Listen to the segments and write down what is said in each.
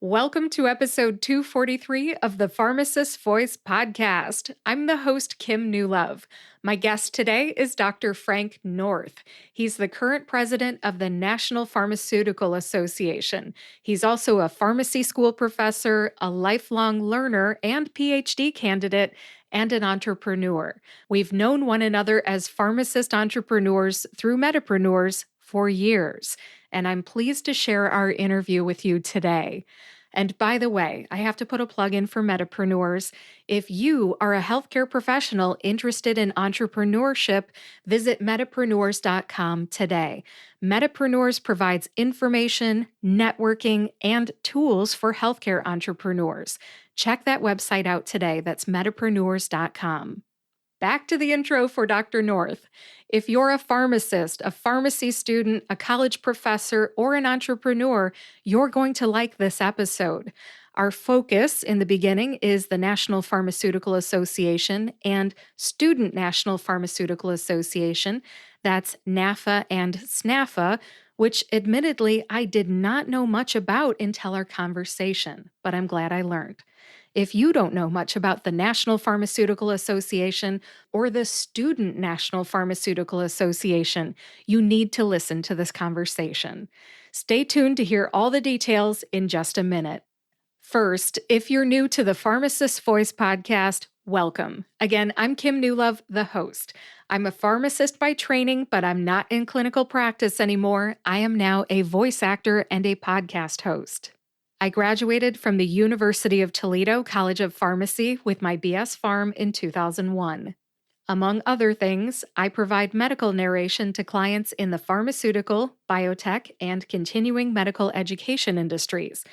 Welcome to episode 243 of the Pharmacist Voice podcast. I'm the host, Kim Newlove. My guest today is Dr. Frank North. He's the current president of the National Pharmaceutical Association. He's also a pharmacy school professor, a lifelong learner and PhD candidate, and an entrepreneur. We've known one another as pharmacist entrepreneurs through Medipreneurs for years, and I'm pleased to share our interview with you today. And by the way, I have to put a plug in for Medipreneurs. If you are a healthcare professional interested in entrepreneurship, visit Medipreneurs.com today. Medipreneurs provides information, networking, and tools for healthcare entrepreneurs. Check that website out today. That's Medipreneurs.com. Back to the intro for Dr. North. If you're a pharmacist, a pharmacy student, a college professor, or an entrepreneur, you're going to like this episode. Our focus in the beginning is the National Pharmaceutical Association and Student National Pharmaceutical Association. That's NAPHA and SNAPHA, which admittedly I did not know much about until our conversation, but I'm glad I learned. If you don't know much about the National Pharmaceutical Association or the Student National Pharmaceutical Association, you need to listen to this conversation. Stay tuned to hear all the details in just a minute. First, if you're new to the Pharmacist Voice podcast, welcome. Again, I'm Kim Newlove, the host. I'm a pharmacist by training, but I'm not in clinical practice anymore. I am now a voice actor and a podcast host. I graduated from the University of Toledo College of Pharmacy with my BS Pharm in 2001. Among other things, I provide medical narration to clients in the pharmaceutical, biotech, and continuing medical education industries.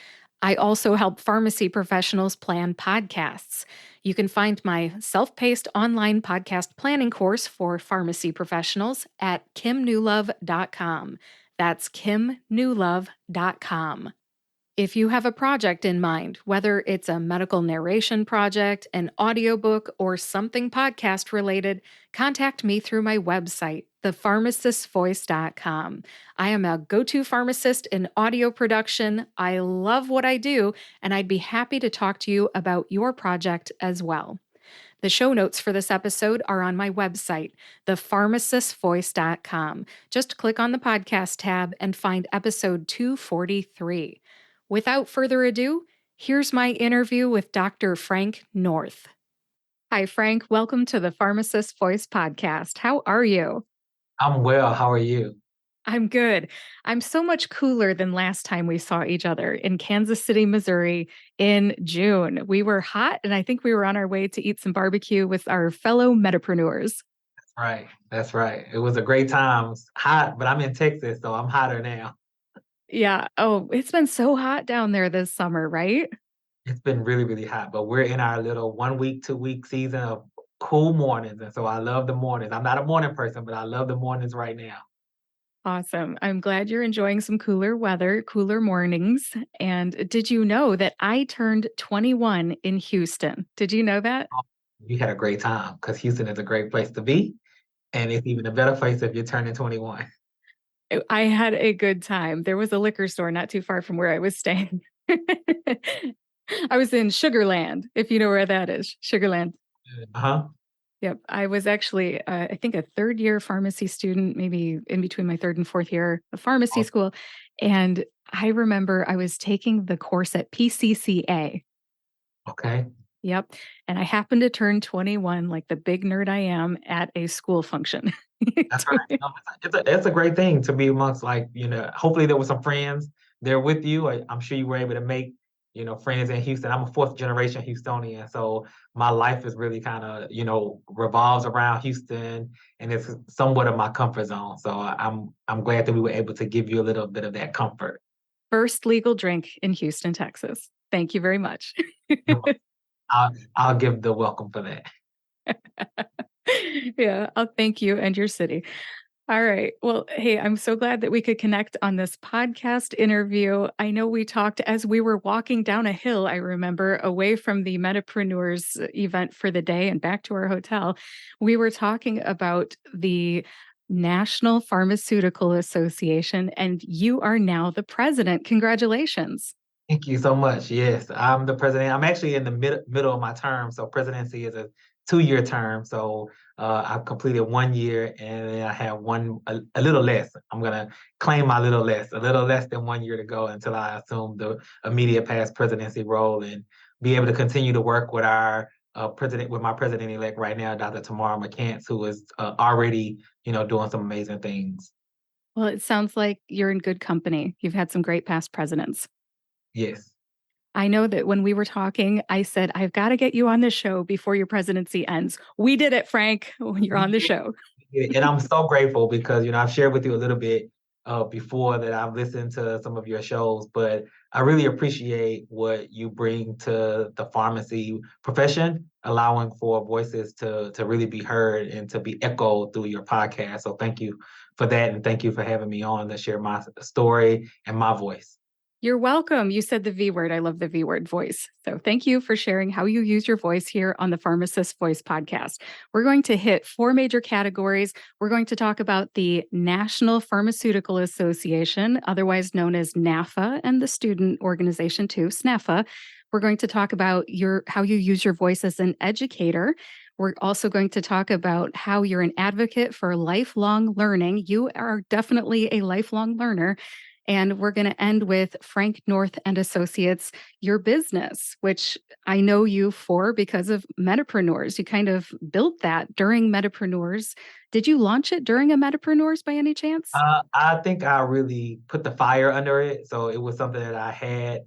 I also help pharmacy professionals plan podcasts. You can find my self-paced online podcast planning course for pharmacy professionals at kimnewlove.com. That's kimnewlove.com. If you have a project in mind, whether it's a medical narration project, an audiobook, or something podcast related, contact me through my website, thepharmacistvoice.com. I am a go-to pharmacist in audio production. I love what I do, and I'd be happy to talk to you about your project as well. The show notes for this episode are on my website, thepharmacistvoice.com. Just click on the podcast tab and find episode 243. Without further ado, here's my interview with Dr. Frank North. Hi, Frank. Welcome to the Pharmacist Voice podcast. How are you? I'm well. How are you? I'm good. I'm so much cooler than last time we saw each other in Kansas City, Missouri in June. We were hot, and I think we were on our way to eat some barbecue with our fellow Medipreneurs. Right. That's right. It was a great time. It's hot, but I'm in Texas, so I'm hotter now. Yeah. Oh, it's been so hot down there this summer, right? It's been really, really hot, but we're in our little 1 week, 2 week season of cool mornings. And so I love the mornings. I'm not a morning person, but I love the mornings right now. Awesome. I'm glad you're enjoying some cooler weather, cooler mornings. And did you know that I turned 21 in Houston? Did you know that? You had a great time because Houston is a great place to be. And it's even a better place if you're turning 21. I had a good time. There was a liquor store not too far from where I was staying. I was in Sugarland, if you know where that is. Sugarland. Uh-huh. Yep. I was actually, I think, a third year pharmacy student, maybe in between my third and fourth year of pharmacy school. And I remember I was taking the course at PCCA. Okay. Yep. And I happened to turn 21, like the big nerd I am, at a school function. That's right. No, it's a great thing to be amongst, like, hopefully there were some friends there with you. I'm sure you were able to make, friends in Houston. I'm a fourth generation Houstonian. So my life is really kind of, revolves around Houston, and it's somewhat of my comfort zone. So I'm glad that we were able to give you a little bit of that comfort. First legal drink in Houston, Texas. Thank you very much. I'll give the welcome for that. Yeah, I'll thank you and your city. All right. Well, hey, I'm so glad that we could connect on this podcast interview. I know we talked as we were walking down a hill, I remember, away from the Medipreneurs event for the day and back to our hotel. We were talking about the National Pharmaceutical Association, and you are now the president. Congratulations. Thank you so much. Yes, I'm the president. I'm actually in the middle of my term. So presidency is a 2-year term. So I've completed 1 year and then I have a little less. I'm gonna claim my a little less than 1 year to go until I assume the immediate past presidency role and be able to continue to work with our with my president-elect right now, Dr. Tamara McCants, who is already, doing some amazing things. Well, it sounds like you're in good company. You've had some great past presidents. Yes. I know that when we were talking, I said, I've got to get you on the show before your presidency ends. We did it, Frank. You're on the show. And I'm so grateful because, I've shared with you a little bit before that I've listened to some of your shows, but I really appreciate what you bring to the pharmacy profession, allowing for voices to really be heard and to be echoed through your podcast. So thank you for that. And thank you for having me on to share my story and my voice. You're welcome. You said the V word. I love the V word voice. So thank you for sharing how you use your voice here on the Pharmacist Voice podcast. We're going to hit 4 major categories. We're going to talk about the National Pharmaceutical Association, otherwise known as NAPHA, and the student organization too, SNAPHA. We're going to talk about how you use your voice as an educator. We're also going to talk about how you're an advocate for lifelong learning. You are definitely a lifelong learner. And we're going to end with Frank North and Associates, your business, which I know you for because of Medipreneurs. You kind of built that during Medipreneurs. Did you launch it during a Medipreneurs by any chance? I think I really put the fire under it. So it was something that I had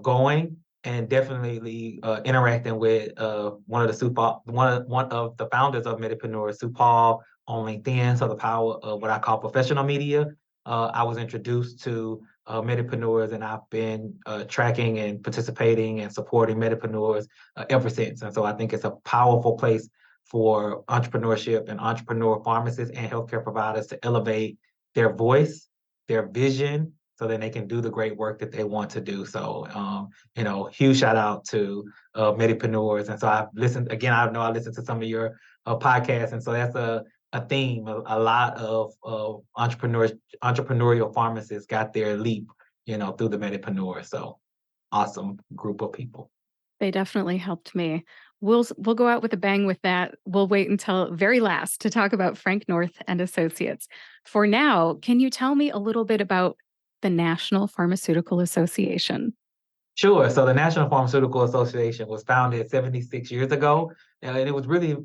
going and definitely interacting with one of the founders of Medipreneurs, Sue Paul on LinkedIn. So the power of what I call professional media. I was introduced to Medipreneurs and I've been tracking and participating and supporting Medipreneurs ever since. And so I think it's a powerful place for entrepreneurship and entrepreneur pharmacists and healthcare providers to elevate their voice, their vision, so that they can do the great work that they want to do. So, huge shout out to Medipreneurs. And so I've listened again. I know I listened to some of your podcasts, and so that's a theme. A lot of entrepreneurial pharmacists got their leap, through the Medipreneurs. So awesome group of people. They definitely helped me. We'll go out with a bang with that. We'll wait until very last to talk about Frank North and Associates. For now, can you tell me a little bit about the National Pharmaceutical Association? Sure. So the National Pharmaceutical Association was founded 76 years ago, and it was really,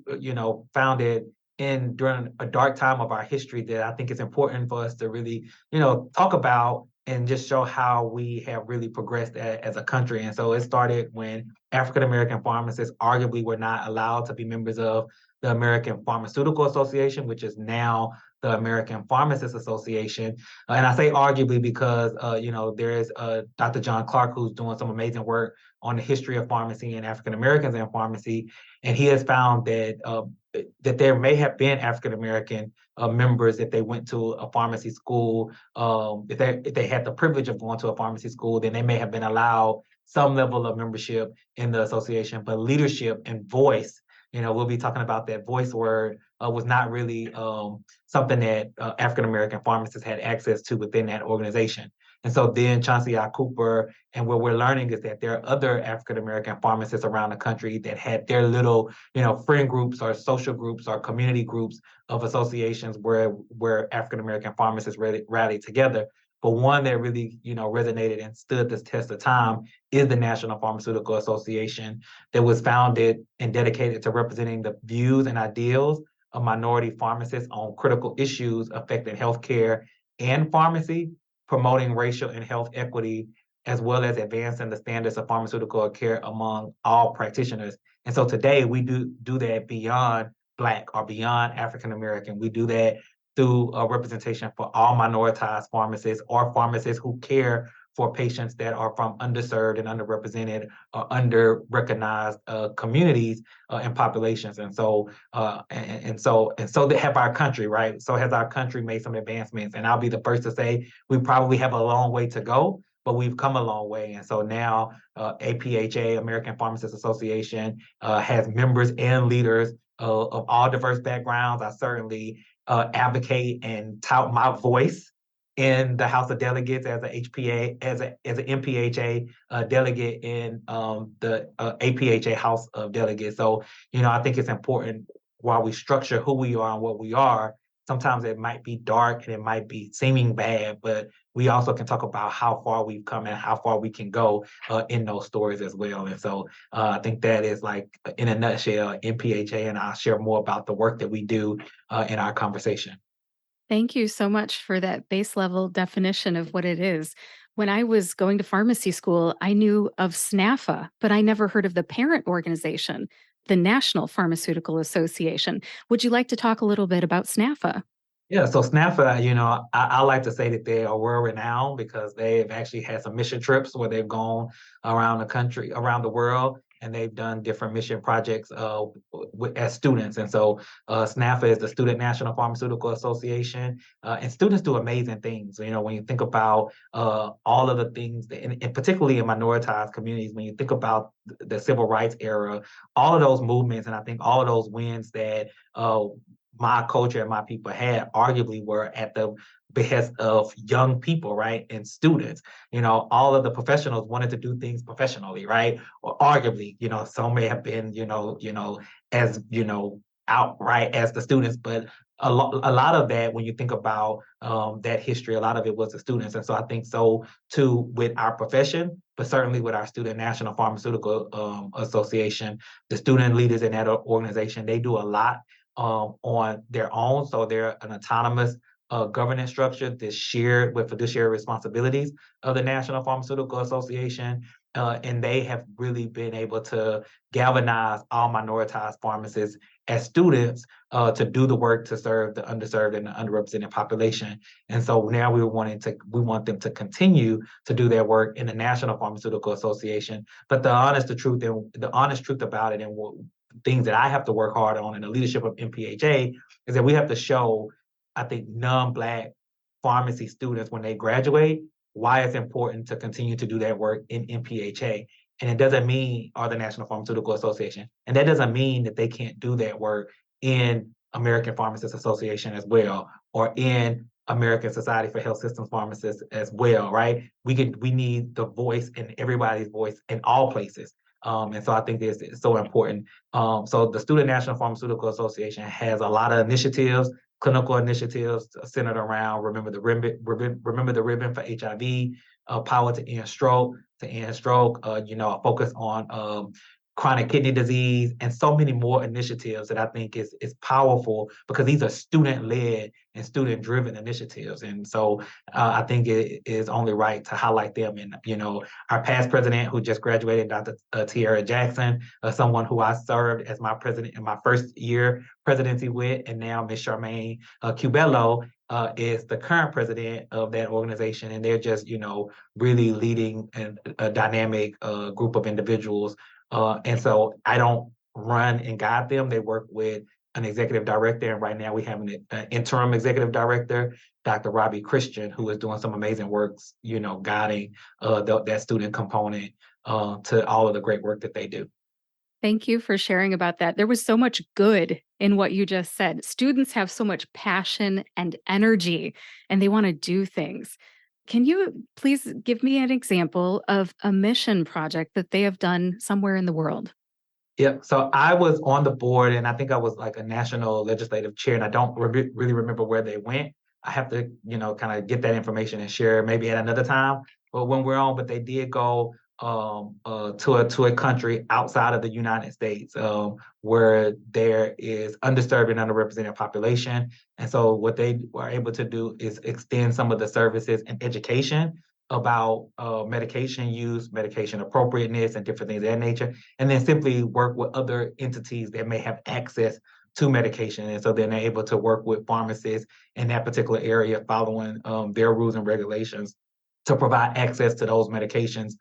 founded during a dark time of our history that I think is important for us to really, talk about and just show how we have really progressed as a country. And so it started when African American pharmacists arguably were not allowed to be members of the American Pharmaceutical Association, which is now the American Pharmacists Association. And I say arguably because, there is Dr. John Clark who's doing some amazing work on the history of pharmacy and African Americans in pharmacy. And he has found that there may have been African American members if they went to a pharmacy school. If they had the privilege of going to a pharmacy school, then they may have been allowed some level of membership in the association, but leadership and voice, we'll be talking about that voice word, was not really something that African American pharmacists had access to within that organization. And so then Chauncey I. Cooper, and what we're learning is that there are other African American pharmacists around the country that had their little, friend groups or social groups or community groups of associations where African American pharmacists rallied together. But one that really, resonated and stood the test of time is the National Pharmaceutical Association that was founded and dedicated to representing the views and ideals of minority pharmacists on critical issues affecting healthcare and pharmacy, promoting racial and health equity, as well as advancing the standards of pharmaceutical care among all practitioners. And so today we do that beyond Black or beyond African American. We do that through a representation for all minoritized pharmacists or pharmacists who care for patients that are from underserved and underrepresented or under-recognized communities and populations. And so they have our country, right? So has our country made some advancements? And I'll be the first to say we probably have a long way to go, but we've come a long way. And so now APHA, American Pharmacists Association, has members and leaders of all diverse backgrounds. I certainly advocate and tout my voice in the House of Delegates as a HPA, as an NPhA delegate in the APHA House of Delegates. So, I think it's important while we structure who we are and what we are. Sometimes it might be dark and it might be seeming bad, but we also can talk about how far we've come and how far we can go in those stories as well. And so I think that is like, in a nutshell, NPhA, and I'll share more about the work that we do in our conversation. Thank you so much for that base level definition of what it is. When I was going to pharmacy school, I knew of SNAFA, but I never heard of the parent organization, the National Pharmaceutical Association. Would you like to talk a little bit about SNAFA? Yeah, so SNAFA, I like to say that they are world renowned because they've actually had some mission trips where they've gone around the country, around the world, and they've done different mission projects as students. And so SNAFA is the Student National Pharmaceutical Association, and students do amazing things. When you think about all of the things, and particularly in minoritized communities, when you think about the civil rights era, all of those movements, and I think all of those wins that my culture and my people had arguably were at the behest of young people, right? And students. All of the professionals wanted to do things professionally, right? Or arguably, some may have been, as, outright as the students, but a lot of that, when you think about that history, a lot of it was the students. And so I think so too with our profession, but certainly with our Student National Pharmaceutical Association, the student leaders in that organization, they do a lot on their own. So they're an autonomous governance structure that's shared with fiduciary responsibilities of the National Pharmaceutical Association. And they have really been able to galvanize all minoritized pharmacists as students to do the work to serve the underserved and the underrepresented population. And so now we want them to continue to do their work in the National Pharmaceutical Association. But the honest truth about it, and things that I have to work hard on in the leadership of NPhA, is that we have to show, I think, non-Black pharmacy students when they graduate why it's important to continue to do that work in NPhA. And it doesn't mean, or the National Pharmaceutical Association, and that doesn't mean that they can't do that work in American Pharmacists Association as well, or in American Society for Health Systems Pharmacists as well, right? We need the voice and everybody's voice in all places. And so I think it's so important. So the Student National Pharmaceutical Association has a lot of initiatives, clinical initiatives centered around remember the ribbon for HIV, power to end stroke, a focus on chronic kidney disease, and so many more initiatives that I think is powerful because these are student-led and student-driven initiatives. And so I think it is only right to highlight them. And, our past president who just graduated, Dr. Tiara Jackson, someone who I served as my president in my first year presidency with, and now Ms. Charmaine Cubello is the current president of that organization. And they're just, really leading a dynamic group of individuals. And so I don't run and guide them. They work with an executive director. And right now we have an interim executive director, Dr. Robbie Christian, who is doing some amazing works, guiding that student component to all of the great work that they do. Thank you for sharing about that. There was so much good in what you just said. Students have so much passion and energy, and they want to do things. Can you please give me an example of a mission project that they have done somewhere in the world? Yep. So I was on the board, and I think I was like a national legislative chair, and I don't really remember where they went. I have to, kind of get that information and share maybe at another time. But when we're on, but they did go to a country outside of the United States where there is underserved and underrepresented population. And so what they were able to do is extend some of the services and education about medication use, medication appropriateness, and different things of that nature, and then simply work with other entities that may have access to medication. And so then they're able to work with pharmacists in that particular area, following their rules and regulations to provide access to those medications,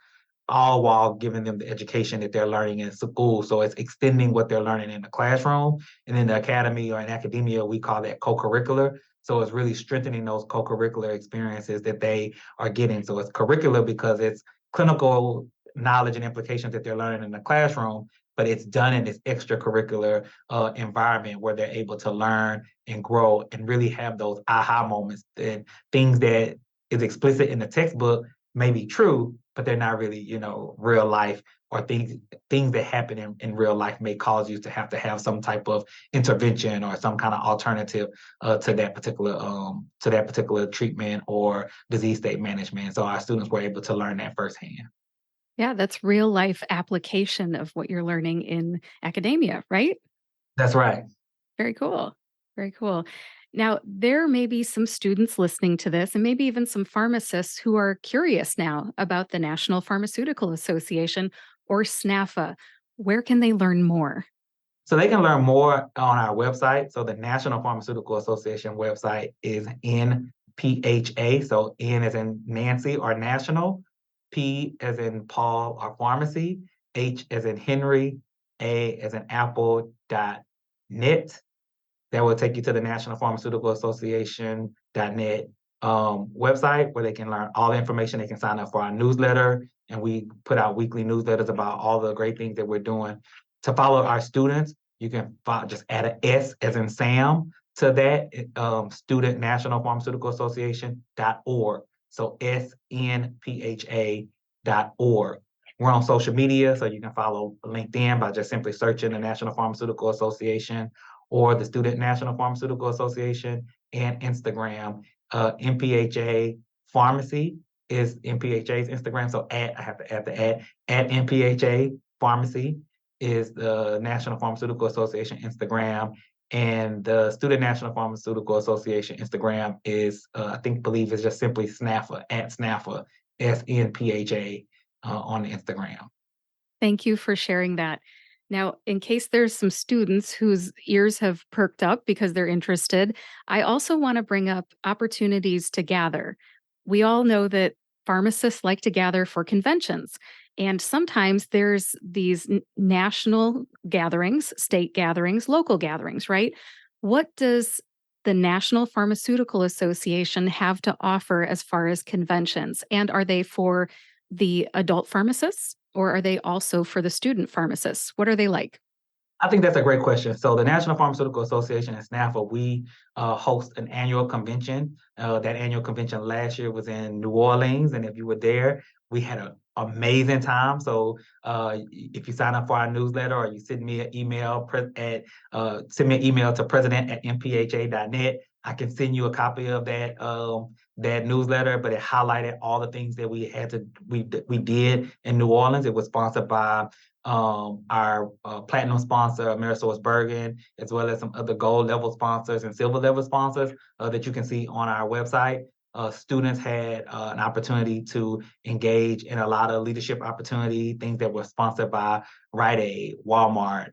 all while giving them the education that they're learning in school. So it's extending what they're learning in the classroom, and in the academy or in academia, we call that co-curricular. So it's really strengthening those co-curricular experiences that they are getting. So it's curricular because it's clinical knowledge and implications that they're learning in the classroom, but it's done in this extracurricular environment where they're able to learn and grow and really have those aha moments and things that is explicit in the textbook may be true, but they're not really, real life, or things that happen in real life may cause you to have some type of intervention or some kind of alternative to that particular treatment or disease state management. So our students were able to learn that firsthand. Yeah, that's real life application of what you're learning in academia, right? That's right. Very cool. Very cool. Now, there may be some students listening to this, and maybe even some pharmacists who are curious now about the National Pharmaceutical Association or SNAFA. Where can they learn more? So they can learn more on our website. So the National Pharmaceutical Association website is NPhA. So N as in Nancy or national, P as in Paul or pharmacy, H as in Henry, A as in Apple dot net. That will take you to the National Pharmaceutical Association.net website, where they can learn all the information. They can sign up for our newsletter, and we put out weekly newsletters about all the great things that we're doing. To follow our students, you can just add an S as in Sam to that, student National Pharmaceutical Association.org. So SNPHA.org. We're on social media, so you can follow LinkedIn by just simply searching the National Pharmaceutical Association or the Student National Pharmaceutical Association, and Instagram. NPhA Pharmacy is NPHA's Instagram. So I have to add the at NPhA Pharmacy is the National Pharmaceutical Association Instagram. And the Student National Pharmaceutical Association Instagram is, believe it's just simply SNAFA, at SNAFA, SNPHA, on Instagram. Thank you for sharing that. Now, in case there's some students whose ears have perked up because they're interested, I also want to bring up opportunities to gather. We all know that pharmacists like to gather for conventions, and sometimes there's these national gatherings, state gatherings, local gatherings, right? What does the National Pharmaceutical Association have to offer as far as conventions? And are they for the adult pharmacists, or are they also for the student pharmacists? What are they like? I think that's a great question. So the National Pharmaceutical Association and SNAFA, we host an annual convention. That annual convention last year was in New Orleans, and if you were there, we had an amazing time. So if you sign up for our newsletter or you send me an email send me an email to president@mpha.net, I can send you a copy of that newsletter. But it highlighted all the things that we did in New Orleans. It was sponsored by our platinum sponsor, AmerisourceBergen, as well as some other gold level sponsors and silver level sponsors that you can see on our website. Students had an opportunity to engage in a lot of leadership opportunity, things that were sponsored by Rite Aid, Walmart,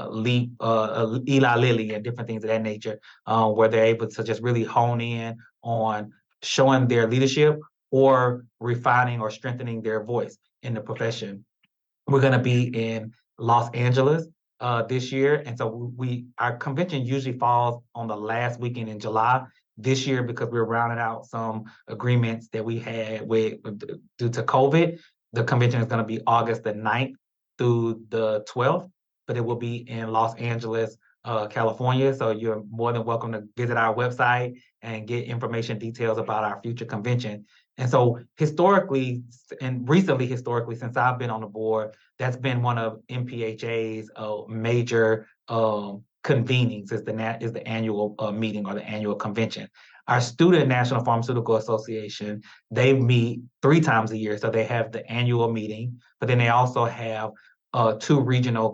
Leap, Eli Lilly, and different things of that nature, where they're able to just really hone in on showing their leadership or refining or strengthening their voice in the profession. We're going to be in Los Angeles this year, and so our convention usually falls on the last weekend in July. This year, because we're rounding out some agreements that we had due to COVID, the convention is going to be August the 9th through the 12th, but it will be in Los Angeles, California. So you're more than welcome to visit our website and get information details about our future convention. And so historically, since I've been on the board, that's been one of NPHA's major convenings, is the annual meeting or the annual convention. Our Student National Pharmaceutical Association, they meet 3 times a year. So they have the annual meeting, but then they also have two regional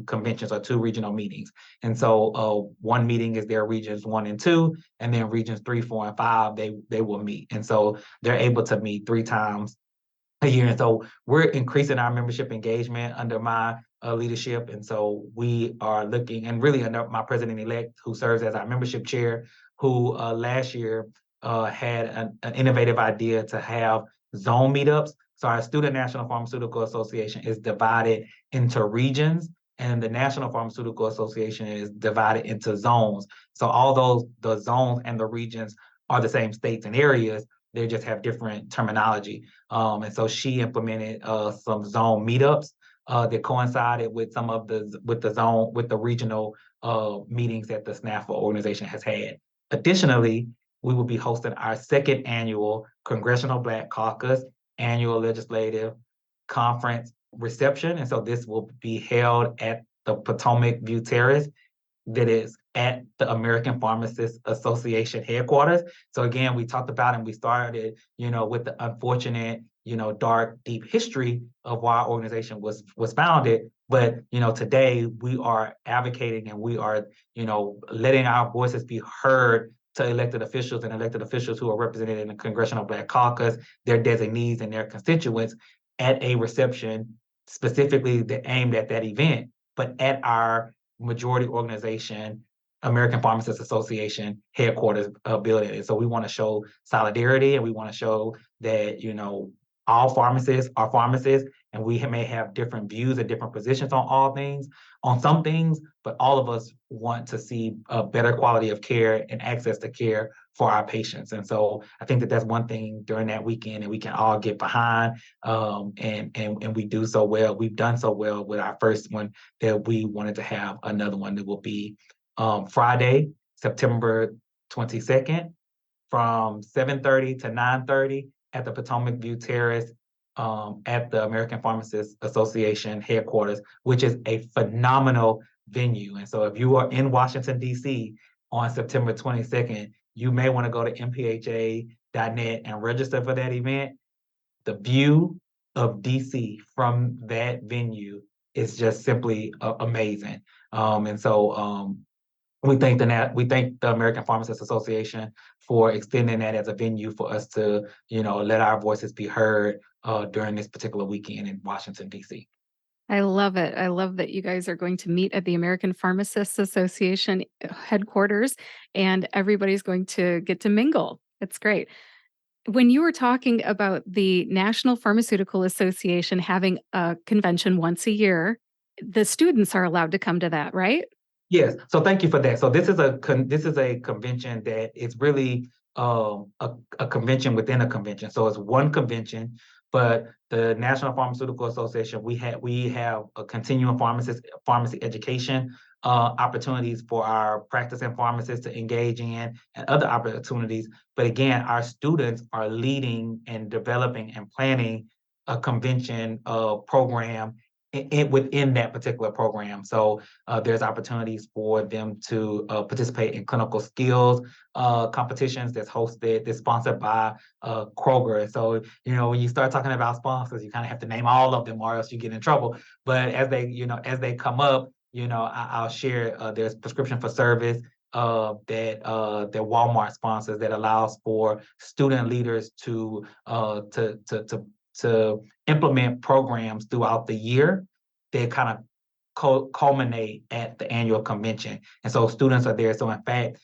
conventions or two regional meetings. And so one meeting is their regions 1 and 2, and then regions 3, 4, and 5, they will meet. And so they're able to meet 3 times a year. And so we're increasing our membership engagement under my leadership. And so we are looking, and really under my president-elect, who serves as our membership chair, who last year had an innovative idea to have zone meetups. So our Student National Pharmaceutical Association is divided into regions, and the National Pharmaceutical Association is divided into zones. So the zones and the regions are the same states and areas. They just have different terminology. And so she implemented some zone meetups that coincided with the regional meetings that the SNAFA organization has had. Additionally, we will be hosting our second annual Congressional Black Caucus annual legislative conference reception. And so this will be held at the Potomac View Terrace that is at the American Pharmacists Association headquarters. So again, we talked about and we started, with the unfortunate, dark, deep history of why our organization was founded. But today we are advocating and we are, letting our voices be heard to elected officials and elected officials who are represented in the Congressional Black Caucus, their designees and their constituents at a reception specifically that aimed at that event, but at our majority organization, American Pharmacists Association headquarters building. And so we want to show solidarity and we want to show that, all pharmacists are pharmacists and we may have different views and different positions on all things, on some things, but all of us want to see a better quality of care and access to care for our patients. And so I think that that's one thing during that weekend that we can all get behind, and we do so well. We've done so well with our first one that we wanted to have another one that will be Friday, September 22nd from 7:30 to 9:30 at the Potomac View Terrace at the American Pharmacists Association headquarters, which is a phenomenal venue. And so if you are in Washington, D.C. on September 22nd, you may want to go to NPhA.net and register for that event. The view of DC from that venue is just simply amazing. And so we thank the American Pharmacists Association for extending that as a venue for us to, let our voices be heard during this particular weekend in Washington, D.C. I love it. I love that you guys are going to meet at the American Pharmacists Association headquarters and everybody's going to get to mingle. It's great. When you were talking about the National Pharmaceutical Association having a convention once a year, the students are allowed to come to that, right? Yes, so thank you for that. So this is a convention that is really a convention within a convention. So it's one convention, but the National Pharmaceutical Association, we have a continuing pharmacy education opportunities for our practicing pharmacists to engage in and other opportunities. But again, our students are leading and developing and planning a convention program within that particular program. So there's opportunities for them to participate in clinical skills competitions that's sponsored by Kroger. So, when you start talking about sponsors, you kind of have to name all of them or else you get in trouble. But as they come up, I'll share there's prescription for service that Walmart sponsors that allows for student leaders to implement programs throughout the year that kind of culminate at the annual convention. And so students are there. So in fact,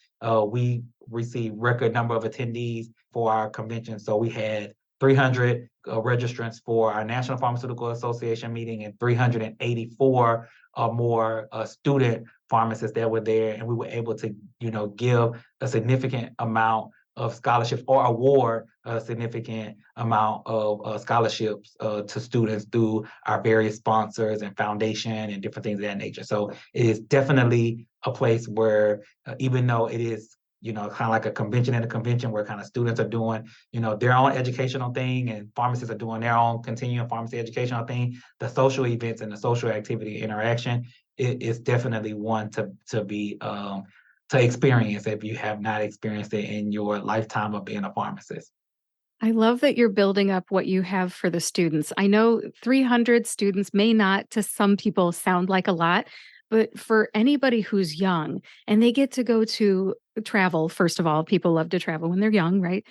we received record number of attendees for our convention. So we had 300 registrants for our National Pharmaceutical Association meeting and 384 more student pharmacists that were there. And we were able to, give a significant amount of scholarships or award a significant amount of scholarships to students through our various sponsors and foundation and different things of that nature. So it is definitely a place where even though it is, kind of like a convention and a convention where kind of students are doing, their own educational thing and pharmacists are doing their own continuing pharmacy educational thing, the social events and the social activity interaction is definitely one to experience if you have not experienced it in your lifetime of being a pharmacist. I love that you're building up what you have for the students. I know 300 students may not to some people sound like a lot, but for anybody who's young and they get to go to travel, first of all, people love to travel when they're young, right?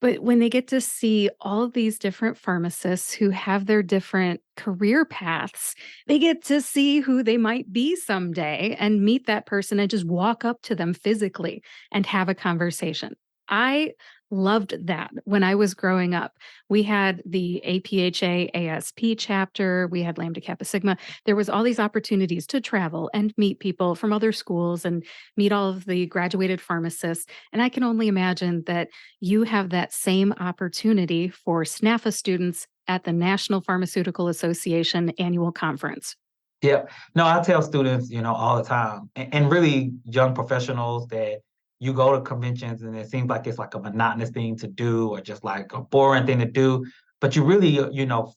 But when they get to see all of these different pharmacists who have their different career paths, they get to see who they might be someday and meet that person and just walk up to them physically and have a conversation. I loved that when I was growing up. We had the APHA ASP chapter, we had Lambda Kappa Sigma. There was all these opportunities to travel and meet people from other schools and meet all of the graduated pharmacists. And I can only imagine that you have that same opportunity for SNAFA students at the National Pharmaceutical Association annual conference. Yeah. No, I tell students, all the time, and really young professionals that, you go to conventions and it seems like it's like a monotonous thing to do or just like a boring thing to do, but you really,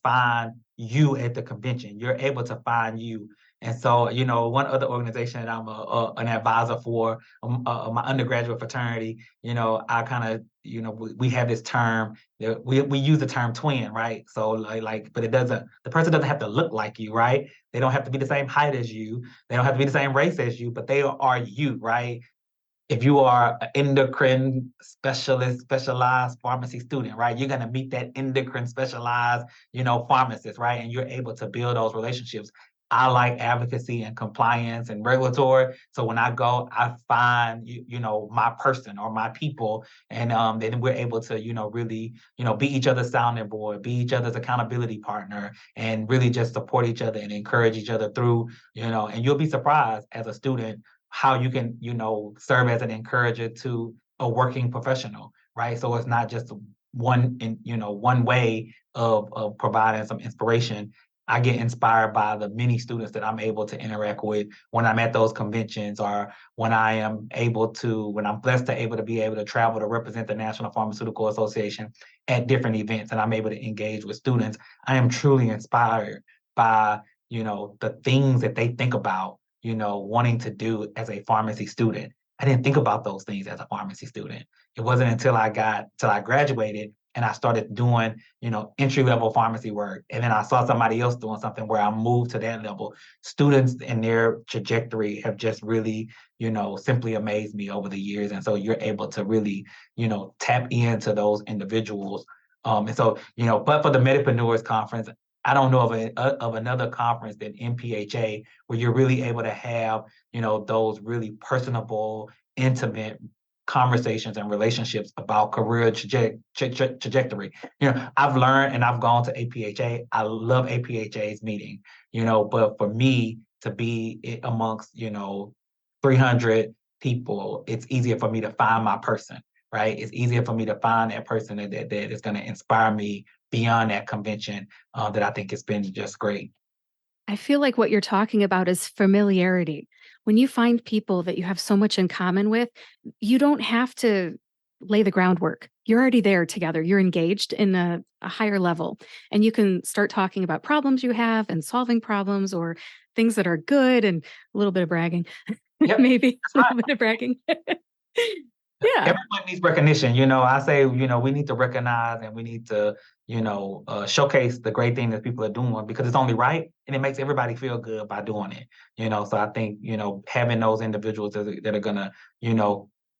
find you at the convention. You're able to find you. And so, one other organization that I'm an advisor for, my undergraduate fraternity, I kind of, we have this term that we use the term twin, right? So but the person doesn't have to look like you, right? They don't have to be the same height as you. They don't have to be the same race as you, but they are you, right? If you are an endocrine specialist, specialized pharmacy student, right, you're going to meet that endocrine specialized, pharmacist, right? And you're able to build those relationships. I like advocacy and compliance and regulatory. So when I go, I find, my person or my people. And then we're able to, really, be each other's sounding board, be each other's accountability partner, and really just support each other and encourage each other through, and you'll be surprised as a student how you can, serve as an encourager to a working professional, right? So it's not just one way of providing some inspiration. I get inspired by the many students that I'm able to interact with when I'm at those conventions, or when when I'm blessed to able to be able to travel to represent the National Pharmaceutical Association at different events, and I'm able to engage with students. I am truly inspired by, the things that they think about, wanting to do as a pharmacy student. I didn't think about those things as a pharmacy student. It wasn't until I graduated and I started doing, entry level pharmacy work. And then I saw somebody else doing something where I moved to that level. Students and their trajectory have just really, simply amazed me over the years. And so you're able to really, tap into those individuals. And so, but for the Medipreneurs conference, I don't know of another conference than NPhA where you're really able to have, those really personable, intimate conversations and relationships about career trajectory. I've learned and I've gone to APHA. I love APHA's meeting, but for me to be amongst, 300 people, it's easier for me to find my person, right? It's easier for me to find that person that is going to inspire me beyond that convention, that I think has been just great. I feel like what you're talking about is familiarity. When you find people that you have so much in common with, you don't have to lay the groundwork. You're already there together. You're engaged in a higher level, and you can start talking about problems you have and solving problems or things that are good and a little bit of bragging, Yep, maybe that's a right. little bit of bragging. Yeah. Everyone needs recognition. I say, we need to recognize and we need to, showcase the great thing that people are doing because it's only right and it makes everybody feel good by doing it. So I think, having those individuals that are gonna,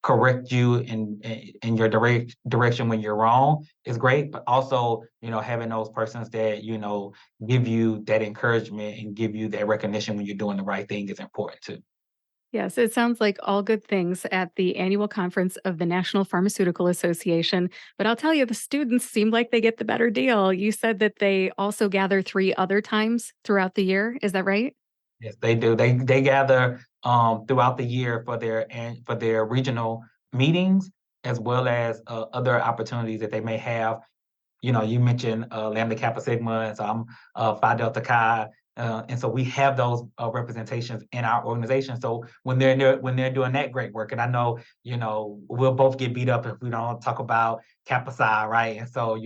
correct you in your direction when you're wrong is great. But also, having those persons that, give you that encouragement and give you that recognition when you're doing the right thing is important too. Yes, it sounds like all good things at the annual conference of the National Pharmaceutical Association. But I'll tell you, the students seem like they get the better deal. You said that they also gather 3 other times throughout the year. Is that right? Yes, they do. They gather throughout the year for their regional meetings as well as other opportunities that they may have. You mentioned Lambda Kappa Sigma, and so I'm Phi Delta Chi, and so we have those representations in our organization. So when they're doing that great work, and I know we'll both get beat up if we don't talk about Kappa Psi, right? And so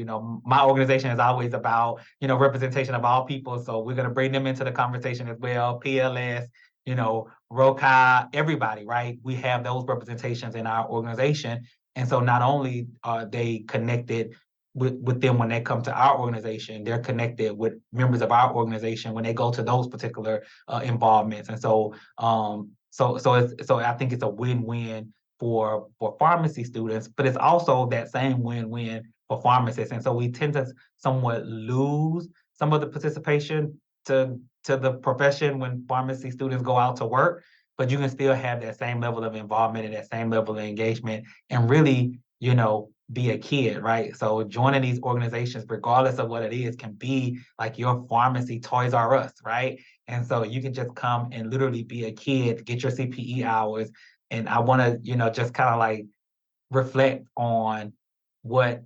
my organization is always about representation of all people. So we're gonna bring them into the conversation as well. PLS, ROCI, everybody, right? We have those representations in our organization. And so not only are they connected with them when they come to our organization, they're connected with members of our organization when they go to those particular involvements. And so so I think it's a win-win for pharmacy students, but it's also that same win-win for pharmacists. And so we tend to somewhat lose some of the participation to the profession when pharmacy students go out to work, but you can still have that same level of involvement and that same level of engagement and really, be a kid, right? So joining these organizations, regardless of what it is, can be like your pharmacy Toys R Us, right? And so you can just come and literally be a kid, get your CPE hours. And I want to, just kind of like reflect on what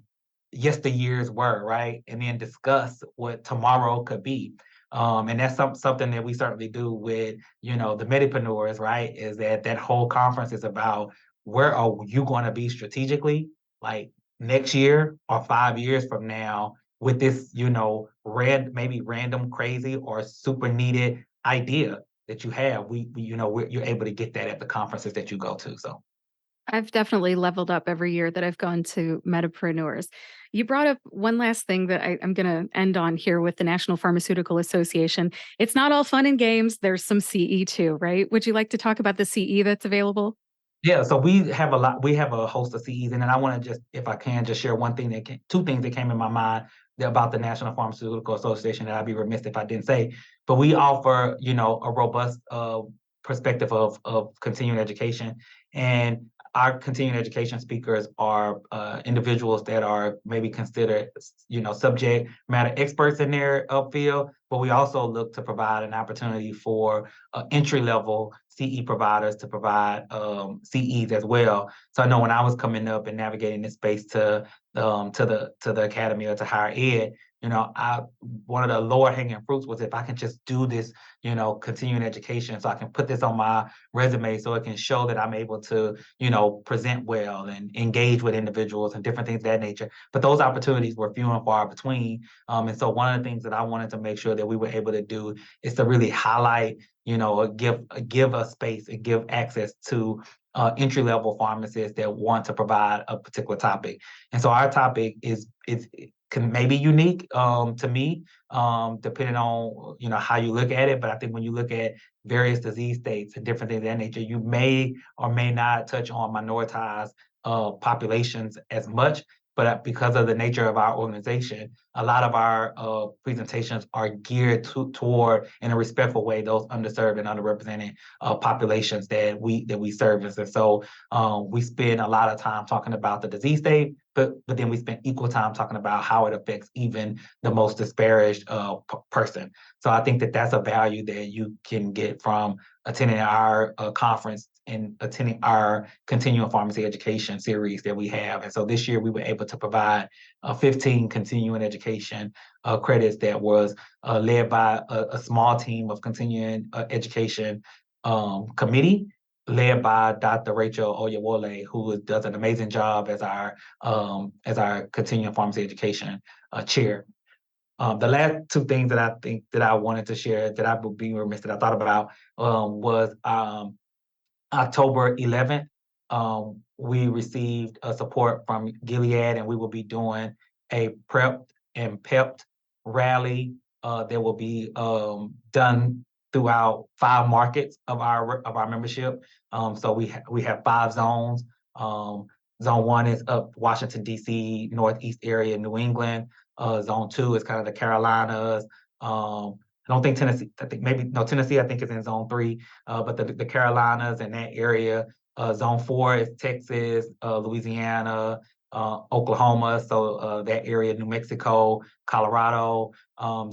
yesteryears were, right? And then discuss what tomorrow could be. And that's something that we certainly do with, the Medipreneurs, right? Is that whole conference is about where are you going to be strategically, like next year or 5 years from now, with this, maybe random, crazy, or super needed idea that you have. You're able to get that at the conferences that you go to. So. I've definitely leveled up every year that I've gone to Medipreneurs. You brought up one last thing that I'm going to end on here with the National Pharmaceutical Association. It's not all fun and games. There's some CE too, right? Would you like to talk about the CE that's available? Yeah, so we have a lot. We have a host of CEs, and then I want to just, if I can, just share two things that came in my mind about the National Pharmaceutical Association that I'd be remiss if I didn't say. But we offer, a robust perspective of continuing education, and our continuing education speakers are individuals that are maybe considered, subject matter experts in their field. But we also look to provide an opportunity for entry level CE providers to provide CEs as well. So I know when I was coming up and navigating this space to the academy or to higher ed, I one of the lower hanging fruits was if I can just do this, continuing education, so I can put this on my resume, so it can show that I'm able to, present well and engage with individuals and different things of that nature. But those opportunities were few and far between. And so one of the things that I wanted to make sure that we were able to do is to really highlight, give a space and give access to entry level pharmacists that want to provide a particular topic. And so our topic is can maybe unique to me, depending on how you look at it. But I think when you look at various disease states and different things of that nature, you may or may not touch on minoritized populations as much. But because of the nature of our organization, a lot of our presentations are geared toward, in a respectful way, those underserved and underrepresented populations that we service. And so we spend a lot of time talking about the disease state, but then we spend equal time talking about how it affects even the most disparaged person. So I think that that's a value that you can get from attending our conference and attending our continuing pharmacy education series that we have. And so this year we were able to provide 15 continuing education credits that was led by a small team of continuing education committee, led by Dr. Rachel Oyewole, who does an amazing job as our continuing pharmacy education chair. The last two things that I think that I wanted to share that I would be remiss that I thought about was October 11th. We received support from Gilead, and we will be doing a PrEP and PEP rally that will be done throughout 5 markets of our membership. So we have 5 zones. Zone 1 is up Washington, D.C., Northeast area, New England. Zone 2 is kind of the Carolinas. I don't think Tennessee, I think maybe, no, Tennessee, I think is in zone 3, but the Carolinas and that area. Zone 4 is Texas, Louisiana, Oklahoma. So that area, New Mexico, Colorado. I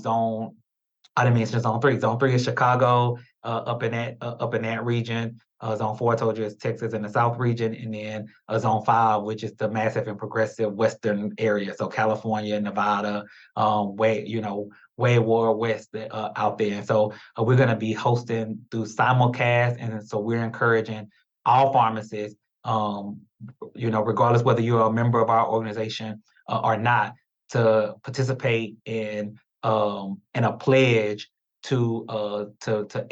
didn't mention zone 3. Zone 3 is Chicago, up in that region. Zone 4, I told you, is Texas in the South region, and then Zone 5, which is the massive and progressive Western area. So California, Nevada, way more west out there. And so we're going to be hosting through simulcast, and so we're encouraging all pharmacists, regardless whether you're a member of our organization or not, to participate in a pledge to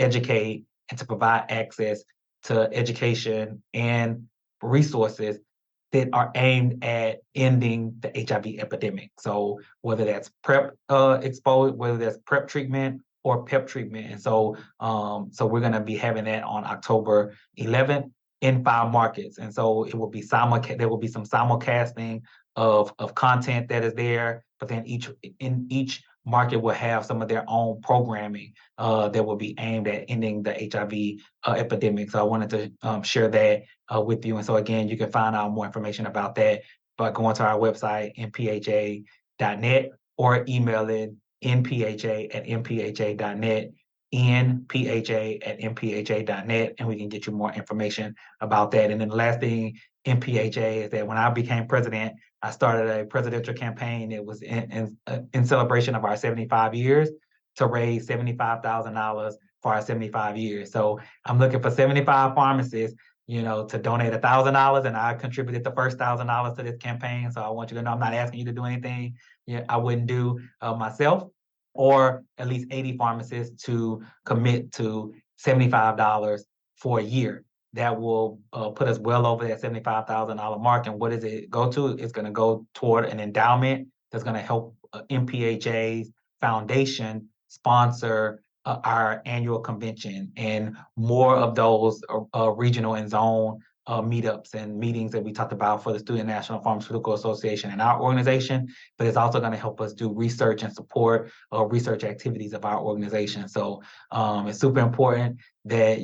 educate and to provide access to education and resources that are aimed at ending the HIV epidemic. So whether that's PrEP exposure, whether that's PrEP treatment or PEP treatment. And so we're going to be having that on October 11th in 5 markets. And so it will be there will be some simulcasting of content that is there, but then each market will have some of their own programming that will be aimed at ending the HIV epidemic. So I wanted to share that with you. And so again, you can find out more information about that by going to our website, npha.net, or emailing npha@npha.net, npha@npha.net, and we can get you more information about that. And then the last thing, NPhA, is that when I became president, I started a presidential campaign. It was in celebration of our 75 years to raise $75,000 for our 75 years. So I'm looking for 75 pharmacists, to donate $1,000, and I contributed the first $1,000 to this campaign. So I want you to know I'm not asking you to do anything I wouldn't do myself, or at least 80 pharmacists to commit to $75 for a year. That will put us well over that $75,000 mark. And what does it go to? It's going to go toward an endowment that's going to help NPhA's foundation sponsor our annual convention and more of those regional and zone meetups and meetings that we talked about for the Student National Pharmaceutical Association and our organization. But it's also going to help us do research and support research activities of our organization. So it's super important that